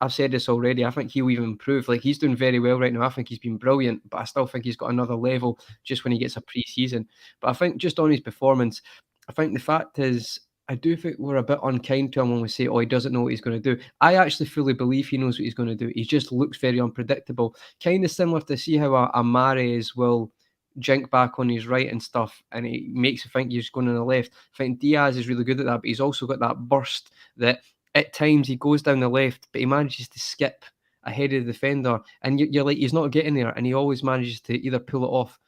I've said this already. I think he'll even improve. Like, he's doing very well right now. I think he's been brilliant, but I still think he's got another level just when he gets a pre-season. But I think just on his performance, I think the fact is, I do think we're a bit unkind to him when we say, oh, he doesn't know what he's going to do. I actually fully believe he knows what he's going to do. He just looks very unpredictable. Kind of similar to see how a Mahrez will jink back on his right and stuff, and it makes you think he's going on the left. I think Diaz is really good at that, but he's also got that burst that at times he goes down the left, but he manages to skip ahead of the defender, and you're like, he's not getting there, and he always manages to either pull it off.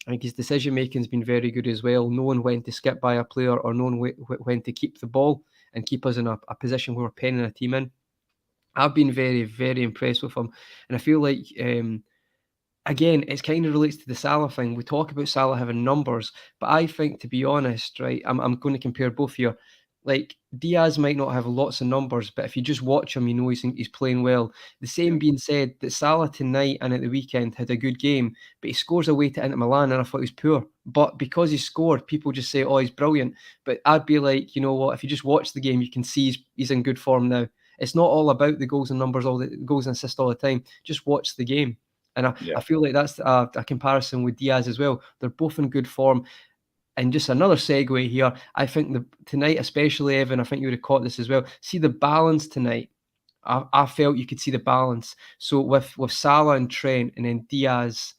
I think his decision making has been very good as well, knowing when to skip by a player or knowing when to keep the ball and keep us in a position where we're penning a team in. I've been very, very impressed with him, and I feel like again, it kind of relates to the Salah thing. We talk about Salah having numbers, but I think, to be honest, right, I'm going to compare both here. Like, Diaz might not have lots of numbers, but if you just watch him, you know he's playing well. The same being said, that Salah tonight and at the weekend had a good game, but he scores away to Inter Milan, and I thought he was poor. But because he scored, people just say, oh, he's brilliant. But I'd be like, you know what, if you just watch the game, you can see he's in good form now. It's not all about the goals and numbers, all the goals and assists all the time. Just watch the game. And I feel like that's a comparison with Diaz as well. They're both in good form. And just another segue here, I think tonight, especially, Evan, I think you would have caught this as well. See the balance tonight. I felt you could see the balance. So with Salah and Trent, and then Diaz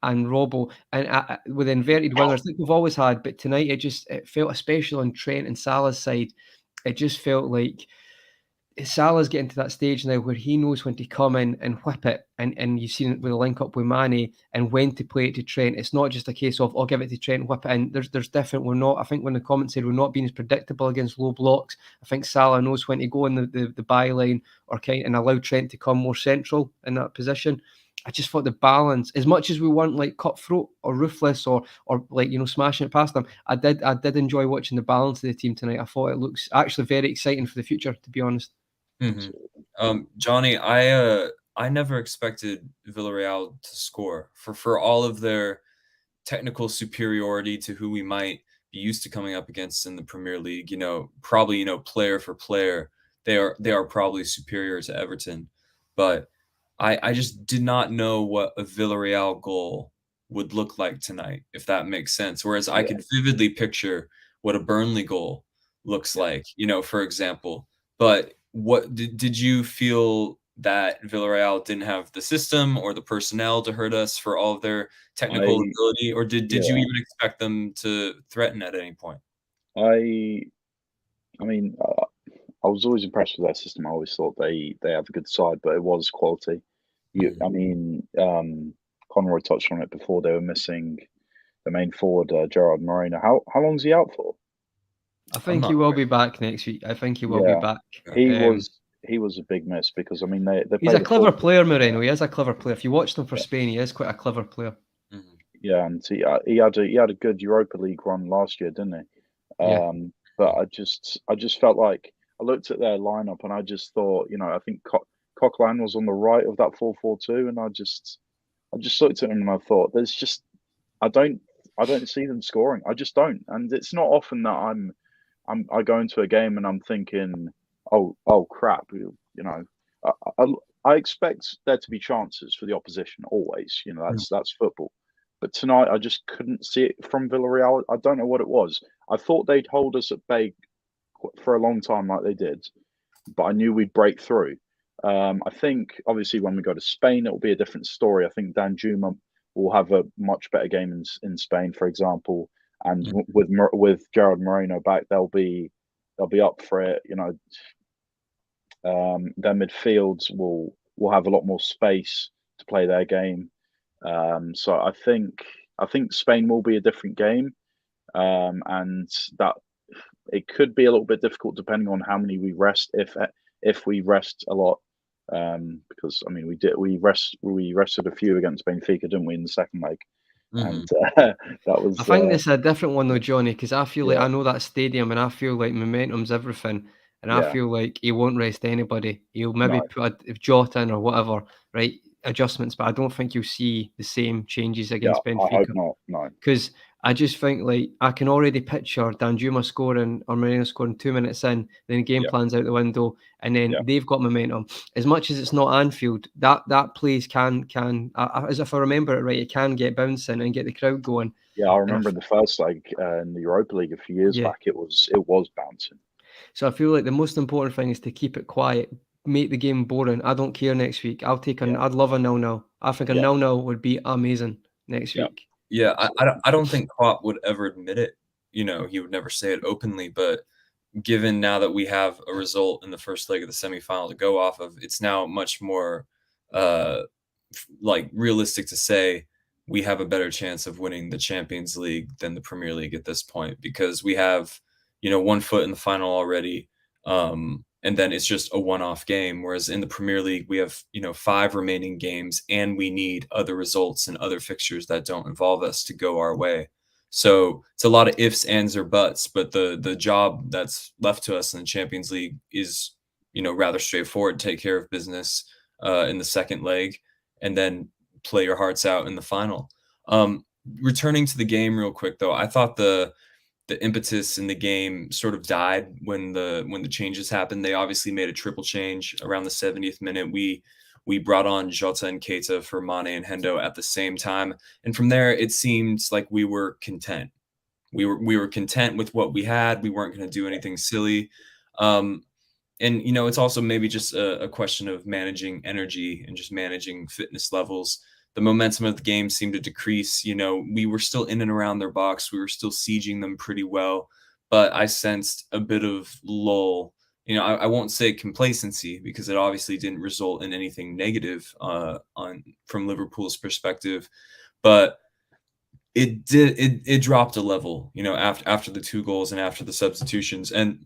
and Robbo, and with inverted wingers, like we've always had, but tonight it felt, especially on Trent and Salah's side, it just felt like Salah's getting to that stage now where he knows when to come in and whip it, and you've seen it with the link up with Mane and when to play it to Trent. It's not just a case of I'll give it to Trent, whip it in. There's different. We're not. I think when the comment said we're not being as predictable against low blocks. I think Salah knows when to go in the byline or and allow Trent to come more central in that position. I just thought the balance, as much as we weren't like cutthroat or ruthless or like, you know, smashing it past them, I did enjoy watching the balance of the team tonight. I thought it looks actually very exciting for the future, to be honest. Johnny, I never expected Villarreal to score for all of their technical superiority to who we might be used to coming up against in the Premier League. You know, probably, you know, player for player, they are probably superior to Everton, but I just did not know what a Villarreal goal would look like tonight, if that makes sense. Whereas I could vividly picture what a Burnley goal looks like, you know, for example. But what did you feel that Villarreal didn't have the system or the personnel to hurt us for all of their technical ability, or did you even expect them to threaten at any point? I mean, I was always impressed with their system. I always thought they have a good side, but it was quality. I mean, Conroy touched on it before. They were missing the main forward, Gerard Moreno. How long's he out for? I think he will be back next week. I think he will be back. He was a big miss because, I mean, they he's a clever player, Moreno. He is a clever player. If you watched him for Spain, he is quite a clever player. Yeah, and he had a good Europa League run last year, didn't he? But I just felt like I looked at their lineup and I just thought, you know, I think Coquelin was on the right of that 4-4-2, and I just looked at him and I thought, there's just I don't see them scoring. I just don't, and it's not often that I go into a game and I'm thinking, oh crap, you know, I expect there to be chances for the opposition always. You know, that's football. But tonight I just couldn't see it from Villarreal. I don't know what it was. I thought they'd hold us at bay for a long time like they did, but I knew we'd break through. I think obviously when we go to Spain, it will be a different story. I think Danjuma will have a much better game in Spain, for example, and with Gerard Moreno back, they'll be up for it. You know, their midfields will have a lot more space to play their game. So I think Spain will be a different game, and that it could be a little bit difficult depending on how many we rest. If we rest a lot, because I mean we rested a few against Benfica, didn't we, in the second leg? And that was. I think this is a different one though, Johnny, because I feel like I know that stadium, and I feel like momentum's everything, and I feel like he won't rest anybody. He'll maybe put a Jota in or whatever, right? Adjustments, but I don't think you'll see the same changes against Benfica. I hope not. No, because I just think like I can already picture Danjuma scoring or Moreno scoring 2 minutes in, then game plan's out the window, and then they've got momentum. As much as it's not Anfield, that plays can as if I remember it right, it can get bouncing and get the crowd going. Yeah, I remember in the first leg in the Europa League a few years back, it was bouncing. So I feel like the most important thing is to keep it quiet. Make the game boring. I don't care next week. I'd love a 0-0. I think a 0-0 would be amazing next week. Yeah, I don't think Klopp would ever admit it. You know, he would never say it openly, but given now that we have a result in the first leg of the semifinal to go off of, it's now much more like realistic to say we have a better chance of winning the Champions League than the Premier League at this point, because we have, you know, 1 foot in the final already. And then it's just a one-off game. Whereas in the Premier League, we have, you know, 5 remaining games, and we need other results and other fixtures that don't involve us to go our way. So it's a lot of ifs, ands, or buts, but the job that's left to us in the Champions League is, you know, rather straightforward. Take care of business in the second leg, and then play your hearts out in the final. Returning to the game real quick, though, I thought the impetus in the game sort of died when the changes happened. They obviously made a triple change around the 70th minute. We brought on Jota and Keita for Mane and Hendo at the same time, and from there it seemed like we were content. We were content with what we had. We weren't going to do anything silly. And you know, it's also maybe just a question of managing energy and just managing fitness levels. The momentum of the game seemed to decrease. You know, we were still in and around their box. We were still sieging them pretty well, but I sensed a bit of lull I won't say complacency, because it obviously didn't result in anything negative from Liverpool's perspective, but it dropped a level, after the 2 goals and after the substitutions. And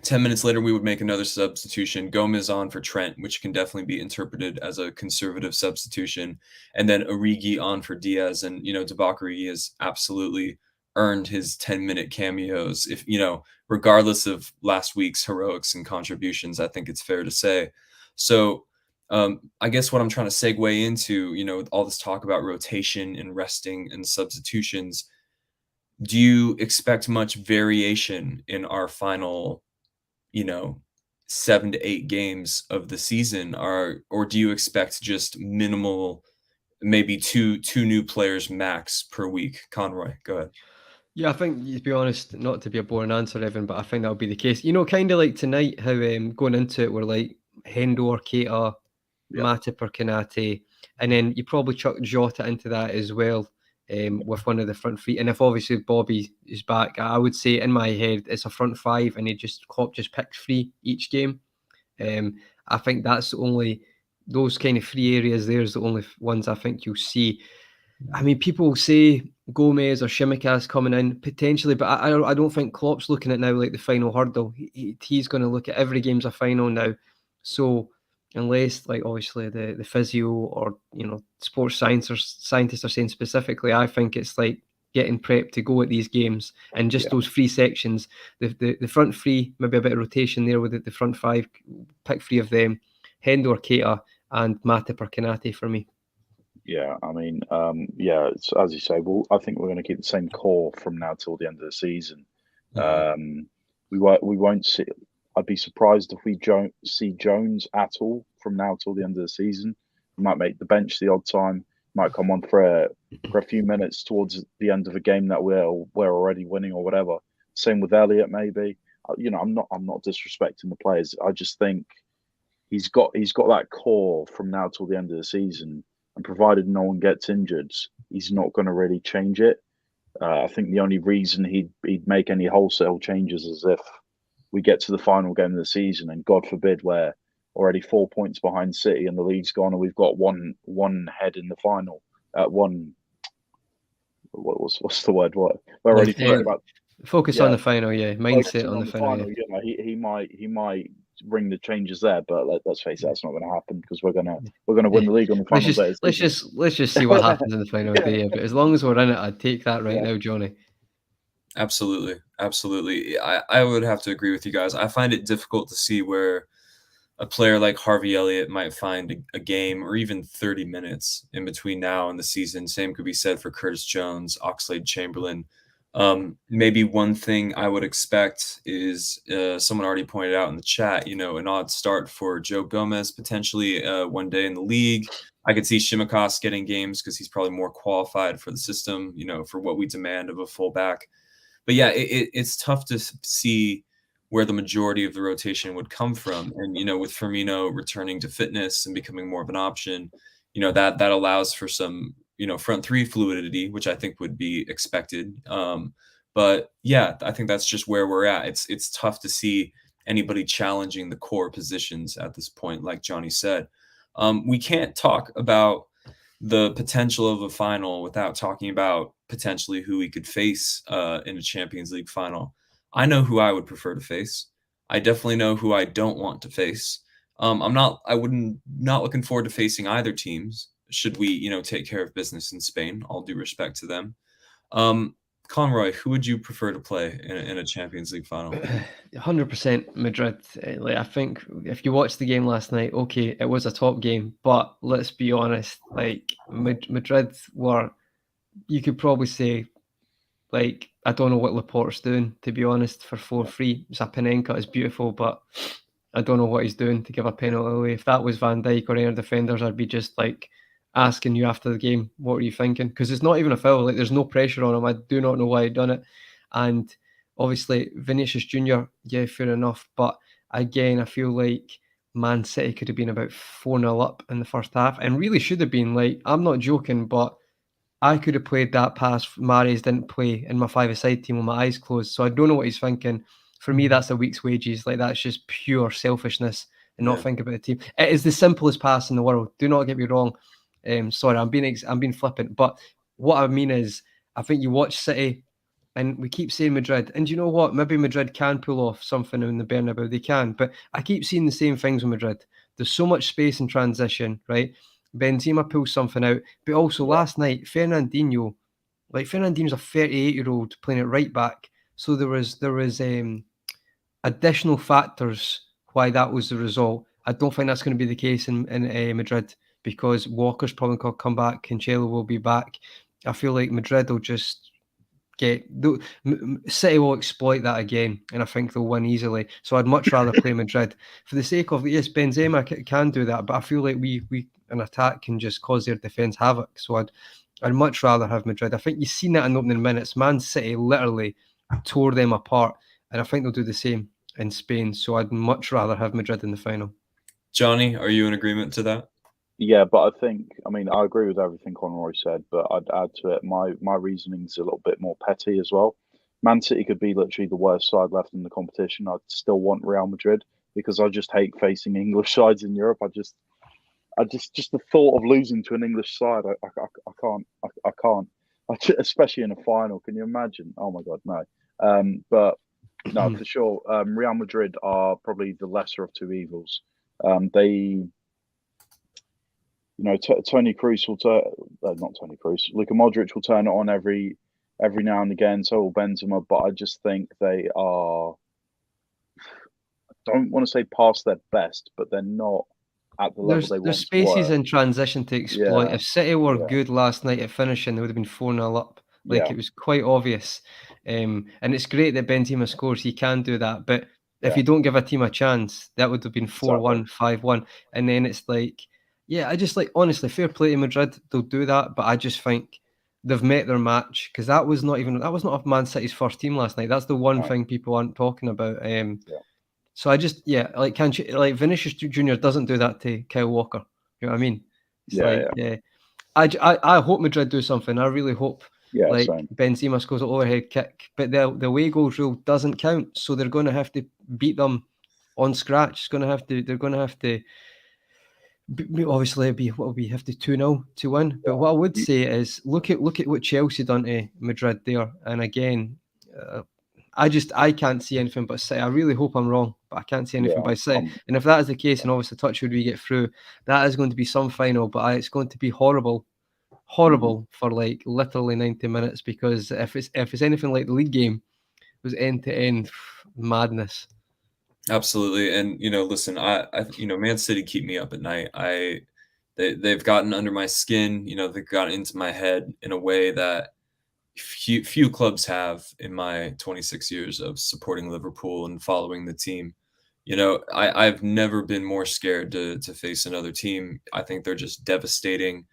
10 minutes later, we would make another substitution, Gomez on for Trent, which can definitely be interpreted as a conservative substitution, and then Origi on for Diaz. And, Divock has absolutely earned his 10-minute cameos, regardless of last week's heroics and contributions, I think it's fair to say. So I guess what I'm trying to segue into, with all this talk about rotation and resting and substitutions, do you expect much variation in our final 7 to 8 games of the season, or do you expect just minimal, maybe two new players max per week? Conroy, go ahead. Yeah, I think, to be honest, not to be a boring answer, Evan, but I think that'll be the case. Kind of like tonight, how going into it, we're like Hendo or Keita, Matip or Konate, and then you probably chuck Jota into that as well, with one of the front three. And if obviously Bobby is back, I would say in my head it's a front five, and Klopp just picks 3 each game. I think that's only those kind of 3 areas. There's the only ones I think you'll see. I mean, people say Gomez or Shimikas coming in potentially, but I don't think Klopp's looking at now like the final hurdle. He's going to look at every game's a final now. So unless, like, obviously the physio or sports scientists are saying specifically, I think it's like getting prepped to go at these games, and just those 3 sections, the front 3, maybe a bit of rotation there with the front 5, pick 3 of them, Hendo or Keita, and Matip or Konate for me. Yeah, I mean, it's, as you say, I think we're going to keep the same core from now till the end of the season. We won't see. I'd be surprised if we don't see Jones at all from now till the end of the season. He might make the bench the odd time. Might come on for a few minutes towards the end of a game that we're already winning or whatever. Same with Elliott, maybe. I'm not disrespecting the players. I just think he's got that core from now till the end of the season. And provided no one gets injured, he's not going to really change it. I think the only reason he'd make any wholesale changes is if we get to the final game of the season, and God forbid we're already 4 points behind City and the league's gone, and we've got one head in the final. What's the word? What we're already talking about. Focus on the final, mindset on the final. He might bring the changes there, but let's face it, that's not going to happen, because we're gonna win the league on the final day. Let's just see what happens in the final day. But as long as we're in it, I'd take that now, Johnny. Absolutely. I would have to agree with you guys. I find it difficult to see where a player like Harvey Elliott might find a game or even 30 minutes in between now and the season. Same could be said for Curtis Jones, Oxlade-Chamberlain. Maybe one thing I would expect is someone already pointed out in the chat, an odd start for Joe Gomez potentially one day in the league. I could see Shimikas getting games because he's probably more qualified for the system, for what we demand of a fullback. But yeah, it's tough to see where the majority of the rotation would come from. And, with Firmino returning to fitness and becoming more of an option, that allows for some, front 3 fluidity, which I think would be expected. But yeah, I think that's just where we're at. It's tough to see anybody challenging the core positions at this point, like Johnny said. We can't talk about the potential of a final without talking about potentially who we could face in a Champions League final. I know who I would prefer to face. I definitely know who I don't want to face. I'm not looking forward to facing either teams, should we, take care of business in Spain. All due respect to them. Conroy, who would you prefer to play in a Champions League final? 100% Madrid. I think if you watched the game last night, okay, it was a top game, but let's be honest, Madrid were, you could probably say, I don't know what Laporte's doing, to be honest, for 4-3. Zapanenka is beautiful, but I don't know what he's doing to give a penalty away. If that was Van Dijk or any other defenders, I'd be just asking you after the game, what were you thinking? Because it's not even a foul. There's no pressure on him. I do not know why he'd done it. And obviously, Vinicius Jr., yeah, fair enough. But again, I feel like Man City could have been about 4-0 up in the first half, and really should have been. I'm not joking, but I could have played that pass Mahrez didn't play in my 5-a-side team with my eyes closed. So I don't know what he's thinking. For me, that's a week's wages. Like, that's just pure selfishness and not Yeah. think about the team. It is the simplest pass in the world. Do not get me wrong. Sorry, I'm being flippant, but what I mean is, I think you watch City, and we keep saying Madrid, and you know what? Maybe Madrid can pull off something in the Bernabeu. They can, but I keep seeing the same things with Madrid. There's so much space in transition, right? Benzema pulls something out, but also last night, Fernandinho's a 38-year-old playing at right back. So there was additional factors why that was the result. I don't think that's going to be the case in Madrid, because Walker's probably going to come back, Cancelo will be back. I feel like Madrid will just City will exploit that again, and I think they'll win easily. So I'd much rather play Madrid for the sake of, yes, Benzema can do that, but I feel like we an attack can just cause their defence havoc. So I'd much rather have Madrid. I think you've seen that in the opening minutes. Man City literally tore them apart, and I think they'll do the same in Spain. So I'd much rather have Madrid in the final. Johnny, are you in agreement to that? Yeah, but I mean, I agree with everything Conroy said, but I'd add to it my reasoning's a little bit more petty as well. Man City could be literally the worst side left in the competition. I'd still want Real Madrid because I just hate facing English sides in Europe. I just the thought of losing to an English side, I can't, especially in a final. Can you imagine? Oh my God, no. But no, for sure, Real Madrid are probably the lesser of two evils. Tony Kroos will not Tony Kroos. Luka Modric will turn it on every now and again. So will Benzema, but I just think they are. I don't want to say past their best, but they're not at the level they There's once spaces were. in transition to exploit. Yeah, If City were yeah. good last night at finishing, they would have been 4-0 up. Like, Yeah. it was quite obvious. And it's great that Benzema scores. He can do that. But if Yeah. you don't give a team a chance, that would have been 4-1, Exactly. 5-1. And then it's like, I just honestly, fair play to Madrid. They'll do that. But I just think they've met their match, because that was not a Man City's first team last night. That's the one thing people aren't talking about. So I just, Vinicius Junior doesn't do that to Kyle Walker. You know what I mean? It's I hope Madrid do something. I really hope Same. Benzema scores an overhead kick, but the away goals rule doesn't count, so they're going to have to beat them on scratch. They're going to have to. Obviously, we have to 2-0 to win. But what I would say is, look at what Chelsea done to Madrid there, and again. I can't see anything but City. I really hope I'm wrong, but I can't see anything by City. And if that is the case, and obviously touchwood we get through, that is going to be some final, but it's going to be horrible for like literally 90 minutes, because if it's anything like the league game, it was end to end madness. Absolutely. And listen, I Man City keep me up at night. They've gotten under my skin. They've gotten into my head in a way that few clubs have in my 26 years of supporting Liverpool and following the team. I've never been more scared to face another team. I think they're just devastating.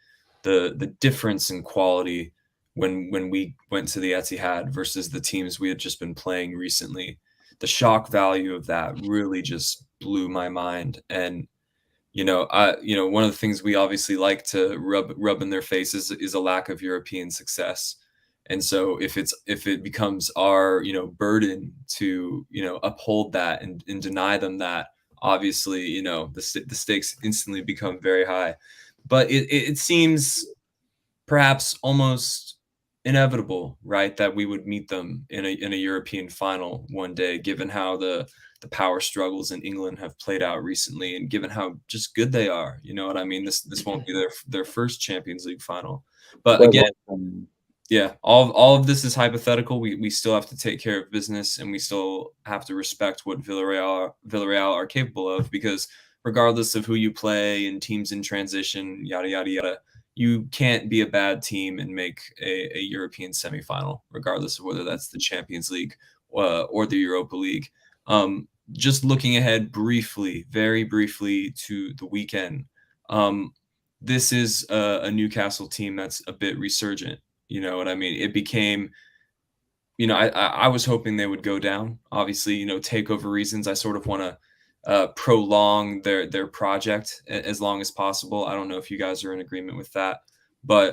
The difference in quality when we went to the Etihad versus the teams we had just been playing recently, the shock value of that really just blew my mind. And one of the things we obviously like to rub in their faces is a lack of European success. And so if it becomes our burden to uphold that and deny them that, obviously the stakes instantly become very high. But it seems perhaps almost inevitable, right, that we would meet them in a European final one day, given how the power struggles in England have played out recently, and given how just good they are. You know what I mean? This won't be their first Champions League final, but again. Yeah, all of this is hypothetical. We still have to take care of business, and we still have to respect what Villarreal are capable of, because regardless of who you play and teams in transition, yada, yada, yada, you can't be a bad team and make a European semifinal, regardless of whether that's the Champions League or the Europa League. Just looking ahead very briefly to the weekend, this is a Newcastle team that's a bit resurgent. You know what I mean? It became, I was hoping they would go down. Obviously, takeover reasons. I sort of want to prolong their project as long as possible. I don't know if you guys are in agreement with that, but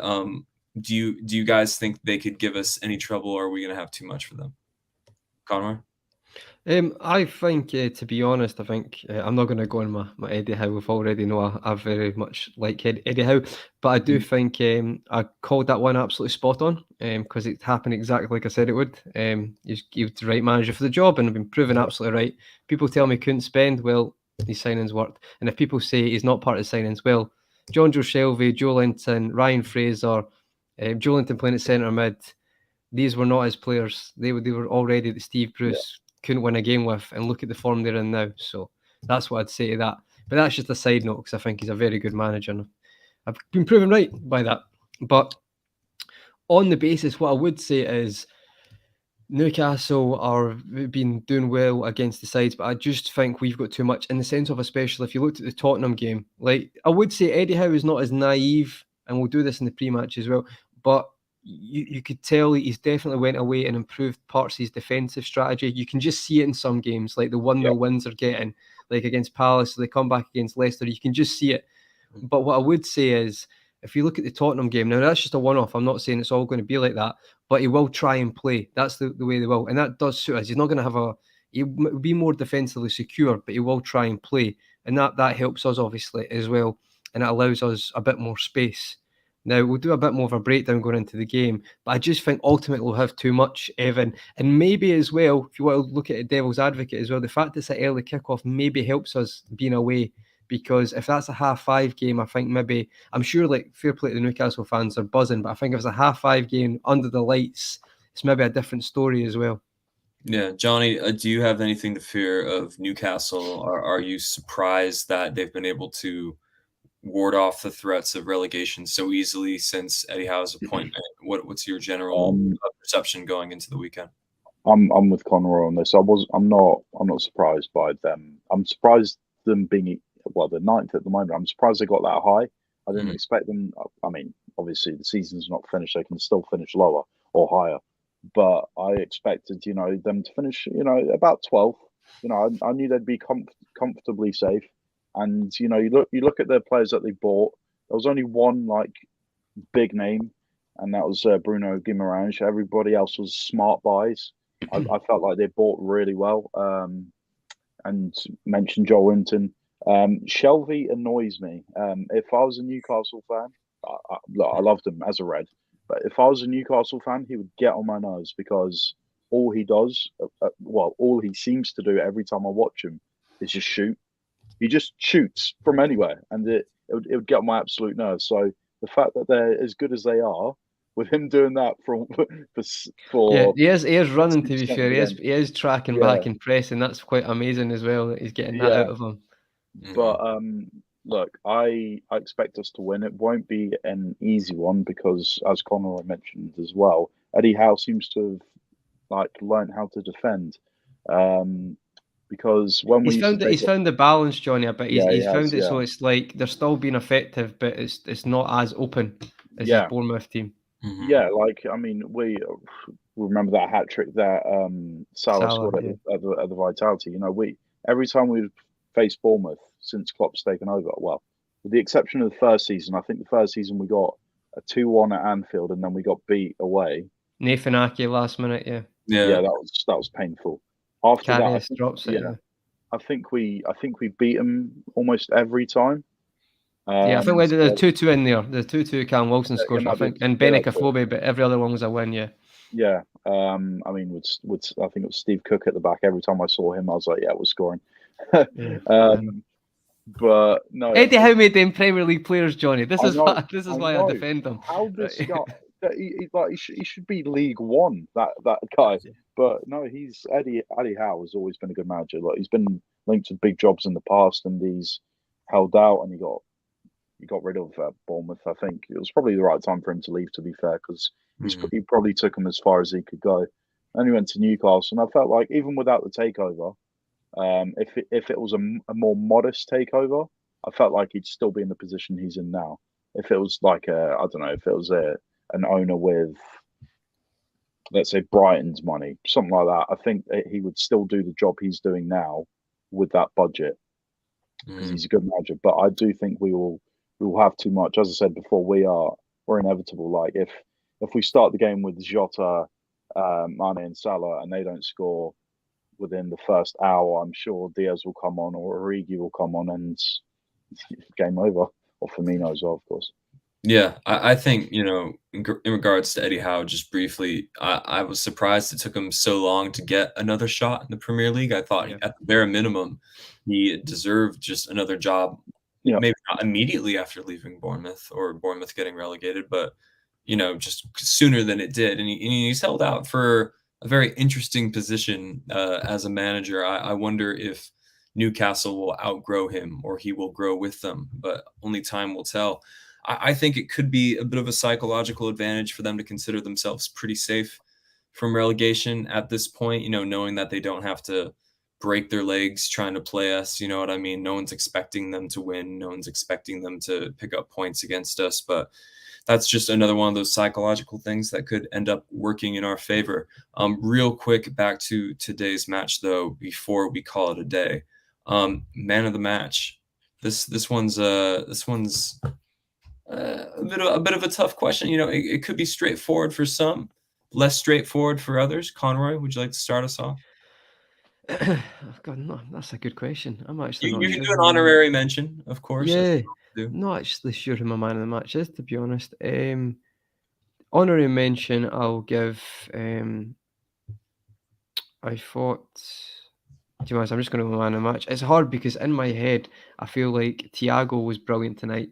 do you guys think they could give us any trouble, or are we going to have too much for them? Conor? I think, to be honest, I think I'm not going to go on my Eddie Howe. We've already know I very much like Eddie Howe, but I do think I called that one absolutely spot on because it happened exactly like I said it would. He was the right manager for the job and have been proven absolutely right. People tell me couldn't spend, well, his signings worked. And if people say he's not part of the signings, well, John Joe Shelvey, Joe Linton, Ryan Fraser, Joe Linton playing at centre mid, these were not his players. They were already that Steve Bruce couldn't win a game with, and look at the form they're in now. So that's what I'd say to that. But that's just a side note because I think he's a very good manager. And I've been proven right by that. But on the basis, what I would say is Newcastle are been doing well against the sides, but I just think we've got too much in the sense of, especially if you looked at the Tottenham game. Like, I would say Eddie Howe is not as naive, and we'll do this in the pre-match as well, but you could tell he's definitely went away and improved parts of his defensive strategy. You can just see it in some games, like the 1-0 wins they're getting, like against Palace, so they come back against Leicester. You can just see it. But what I would say is, if you look at the Tottenham game, now that's just a one-off. I'm not saying it's all going to be like that, but he will try and play. That's the way they will. And that does suit us. He's not going to have he'll be more defensively secure, but he will try and play. And that helps us, obviously, as well. And it allows us a bit more space. Now, we'll do a bit more of a breakdown going into the game, but I just think ultimately we'll have too much, Evan. And maybe as well, if you want to look at a devil's advocate as well, the fact it's an early kickoff maybe helps us being away. Because if that's a 5:30 game, I think maybe, I'm sure, like, fair play to the Newcastle fans are buzzing, but I think if it's a 5:30 game under the lights, it's maybe a different story as well. Yeah, Johnny, do you have anything to fear of Newcastle? Are you surprised that they've been able to ward off the threats of relegation so easily since Eddie Howe's appointment? What's your general perception going into the weekend? I'm with Conor on this. I'm not surprised by them. I'm surprised them being, well, they're ninth at the moment. I'm surprised they got that high. I didn't expect them. I mean, obviously the season's not finished. They can still finish lower or higher, but I expected, them to finish, about 12th. I knew they'd be comfortably safe. And you look at the players that they bought. There was only one like big name, and that was Bruno Guimaraes. Everybody else was smart buys. I felt like they bought really well. And mentioned Joel Winton. Shelvey annoys me. If I was a Newcastle fan, I loved him as a Red, but if I was a Newcastle fan, he would get on my nerves because all he does, all he seems to do every time I watch him is just shoot. He just shoots from anywhere, and it would get on my absolute nerves. So the fact that they're as good as they are, with him doing that for he is running, to be fair. He is tracking back and pressing. That's quite amazing as well that he's getting that out of him. But look, I expect us to win. It won't be an easy one because, as Conor mentioned as well, Eddie Howe seems to have learned how to defend. Because when he's found the balance, Johnny, but he's found it so it's like they're still being effective, but it's not as open as his Bournemouth team. Yeah, I mean, we remember that hat trick that Salah scored at the Vitality. Every time we've faced Bournemouth since Klopp's taken over, well, with the exception of the first season, I think the first season we got a 2-1 at Anfield, and then we got beat away. Nathan Ake last minute, yeah, that was painful. After that, I think we beat them almost every time. I think we did a 2-2 in there. The 2-2 Callum Wilson scored, I think, and Benik Afobe, but every other one was a win. Yeah. I mean, with I think it was Steve Cook at the back. Every time I saw him, I was like, yeah, we're scoring. But no, Eddie Howe made them Premier League players, Johnny. This is why I defend them. How does he should be League One, that guy. But no, Eddie Howe has always been a good manager. He's been linked to big jobs in the past, and he's held out, and he got rid of Bournemouth. I think it was probably the right time for him to leave, to be fair, because he probably took him as far as he could go. And he went to Newcastle, and I felt like even without the takeover, if it was a more modest takeover, I felt like he'd still be in the position he's in now. If it was like if it was an owner with, let's say, Brighton's money, something like that, I think he would still do the job he's doing now with that budget because he's a good manager. But I do think we will have too much. As I said before, we're inevitable. Like if we start the game with Jota, Mane, and Salah, and they don't score, within the first hour, I'm sure Diaz will come on or Origi will come on and game over. Or Firmino as well, of course. Yeah, I think, in regards to Eddie Howe, just briefly, I was surprised it took him so long to get another shot in the Premier League. I thought Yeah. at the bare minimum, he deserved just another job, Yeah. maybe not immediately after leaving Bournemouth or Bournemouth getting relegated, but, just sooner than it did. And he's held out for a very interesting position as a manager. I wonder if Newcastle will outgrow him or he will grow with them, but only time will tell. I think it could be a bit of a psychological advantage for them to consider themselves pretty safe from relegation at this point, knowing that they don't have to break their legs trying to play us. You know what I mean? No one's expecting them to win. No one's expecting them to pick up points against us. But that's just another one of those psychological things that could end up working in our favor. Real quick, back to today's match, though, before we call it a day. Man of the match. This one's a bit of a tough question. It could be straightforward for some, less straightforward for others. Conroy, would you like to start us off? Oh, God, no, that's a good question. I'm actually You not can sure. do an honorary mention, of course. Yeah, do. not actually sure who my man of the match is, to be honest. Honorary mention, I'll give. I thought. To be honest, I'm just going to go man of the match. It's hard because in my head, I feel like Thiago was brilliant tonight.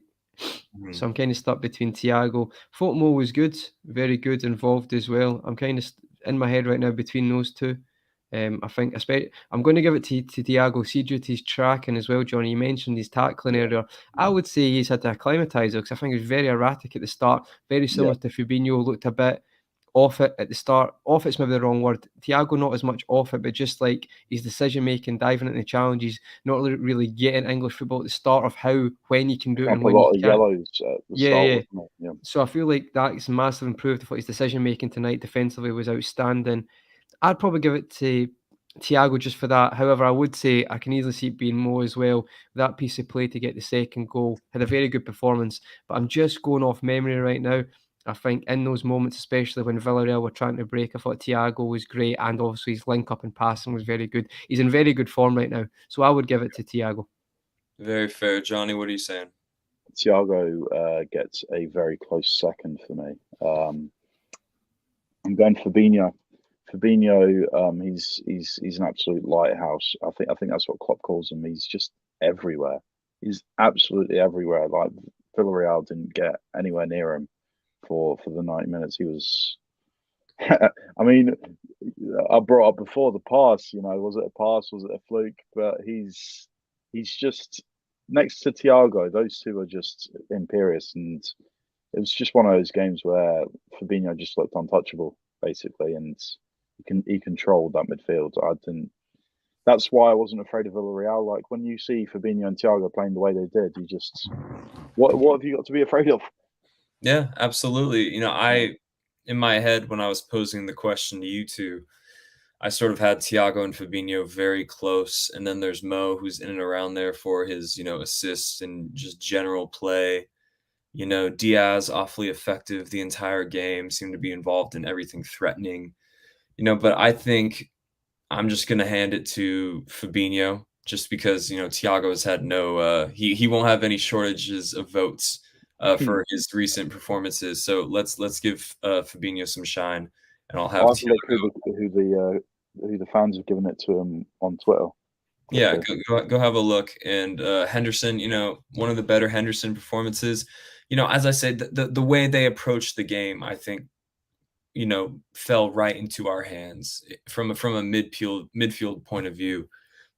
So I'm kind of stuck between Thiago. Thought Mo was good, very good, involved as well. I'm kind of in my head right now between those two. I think I'm going to give it to Thiago. See due to his tracking as well, Johnny. You mentioned his tackling earlier. I would say he's had to acclimatise because I think he was very erratic at the start. Very similar to Fabinho, looked a bit off it at the start. Off it's maybe the wrong word. Thiago not as much off it, but just like his decision making, diving into the challenges, not really getting English football at the start of when you can do it and A when lot you of can't. yellows at the start. Wasn't it? Yeah. So I feel like that's massive improved. I thought his decision making tonight defensively was outstanding. I'd probably give it to Thiago just for that. However, I would say I can easily see it being Mo as well. That piece of play to get the second goal had a very good performance. But I'm just going off memory right now. I think in those moments, especially when Villarreal were trying to break, I thought Thiago was great, and obviously his link up and passing was very good. He's in very good form right now, so I would give it to Thiago. Very fair, Johnny. What are you saying? Thiago gets a very close second for me. I'm going Fabinho. Fabinho, he's an absolute lighthouse. I think that's what Klopp calls him. He's just everywhere. He's absolutely everywhere. Like Villarreal didn't get anywhere near him for the 90 minutes. He was. I mean, I brought up before the pass. Was it a pass? Was it a fluke? But he's just next to Thiago. Those two are just imperious, and it was just one of those games where Fabinho just looked untouchable, basically, and he controlled that midfield. That's why I wasn't afraid of Villarreal. Like when you see Fabinho and Thiago playing the way they did, you just what have you got to be afraid of? Yeah, absolutely. In my head, when I was posing the question to you two, I sort of had Thiago and Fabinho very close, and then there's Mo, who's in and around there for his, assists and just general play. Diaz, awfully effective the entire game, seemed to be involved in everything threatening. But I think I'm just going to hand it to Fabinho just because, Thiago has had he won't have any shortages of votes for his recent performances. So let's give Fabinho some shine, and I'll have I've looked who the fans have given it to him on Twitter. Yeah, go have a look. And Henderson, one of the better Henderson performances. As I said, the way they approached the game, I think, fell right into our hands from a midfield point of view.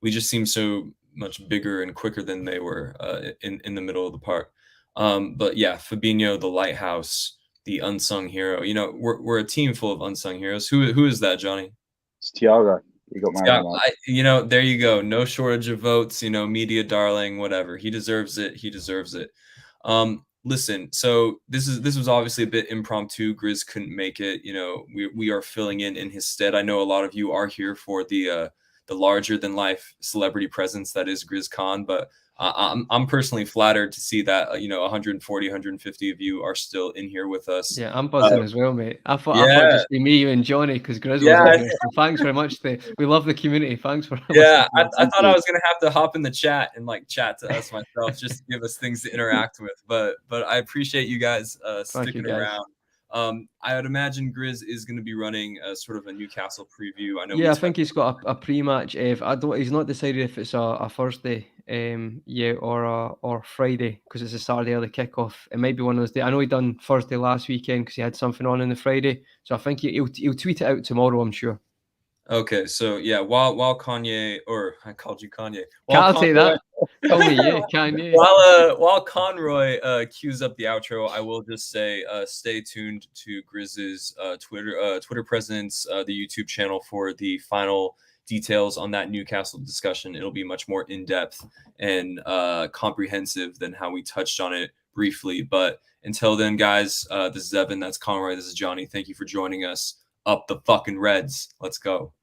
We just seemed so much bigger and quicker than they were in the middle of the park. But yeah, Fabinho, the lighthouse, the unsung hero. We're a team full of unsung heroes. Who is that, Johnny? It's Thiago. You got married. There you go. No shortage of votes. Media darling, whatever. He deserves it. He deserves it. Listen, so this was obviously a bit impromptu. Grizz couldn't make it. We are filling in his stead. I know a lot of you are here for the larger than life celebrity presence that is Grizz Khan, but I'm personally flattered to see that 140, 150 of you are still in here with us. Yeah, I'm buzzing as well, mate. I thought yeah. it'd just be me, you, and Johnny, because Grizz Yeah. wasn't here. So thanks very much. We love the community. Thanks for Yeah, listening. I thought I was gonna have to hop in the chat and like chat to us myself just to give us things to interact with. But I appreciate you guys sticking around. I would imagine Grizz is going to be running sort of a Newcastle preview. I know. Yeah, I think he's got a pre-match. He's not decided if it's a Thursday, or Friday, because it's a Saturday early kickoff. It might be one of those days. I know he done Thursday last weekend because he had something on the Friday. So I think he'll tweet it out tomorrow, I'm sure. Okay, so yeah, while Kanye, or I called you Kanye. Can't say that. Call me Kanye. While Conroy cues up the outro, I will just say stay tuned to Grizz's Twitter presence, the YouTube channel for the final details on that Newcastle discussion. It'll be much more in-depth and comprehensive than how we touched on it briefly. But until then, guys, this is Evan, that's Conroy, this is Johnny. Thank you for joining us. Up the fucking Reds. Let's go.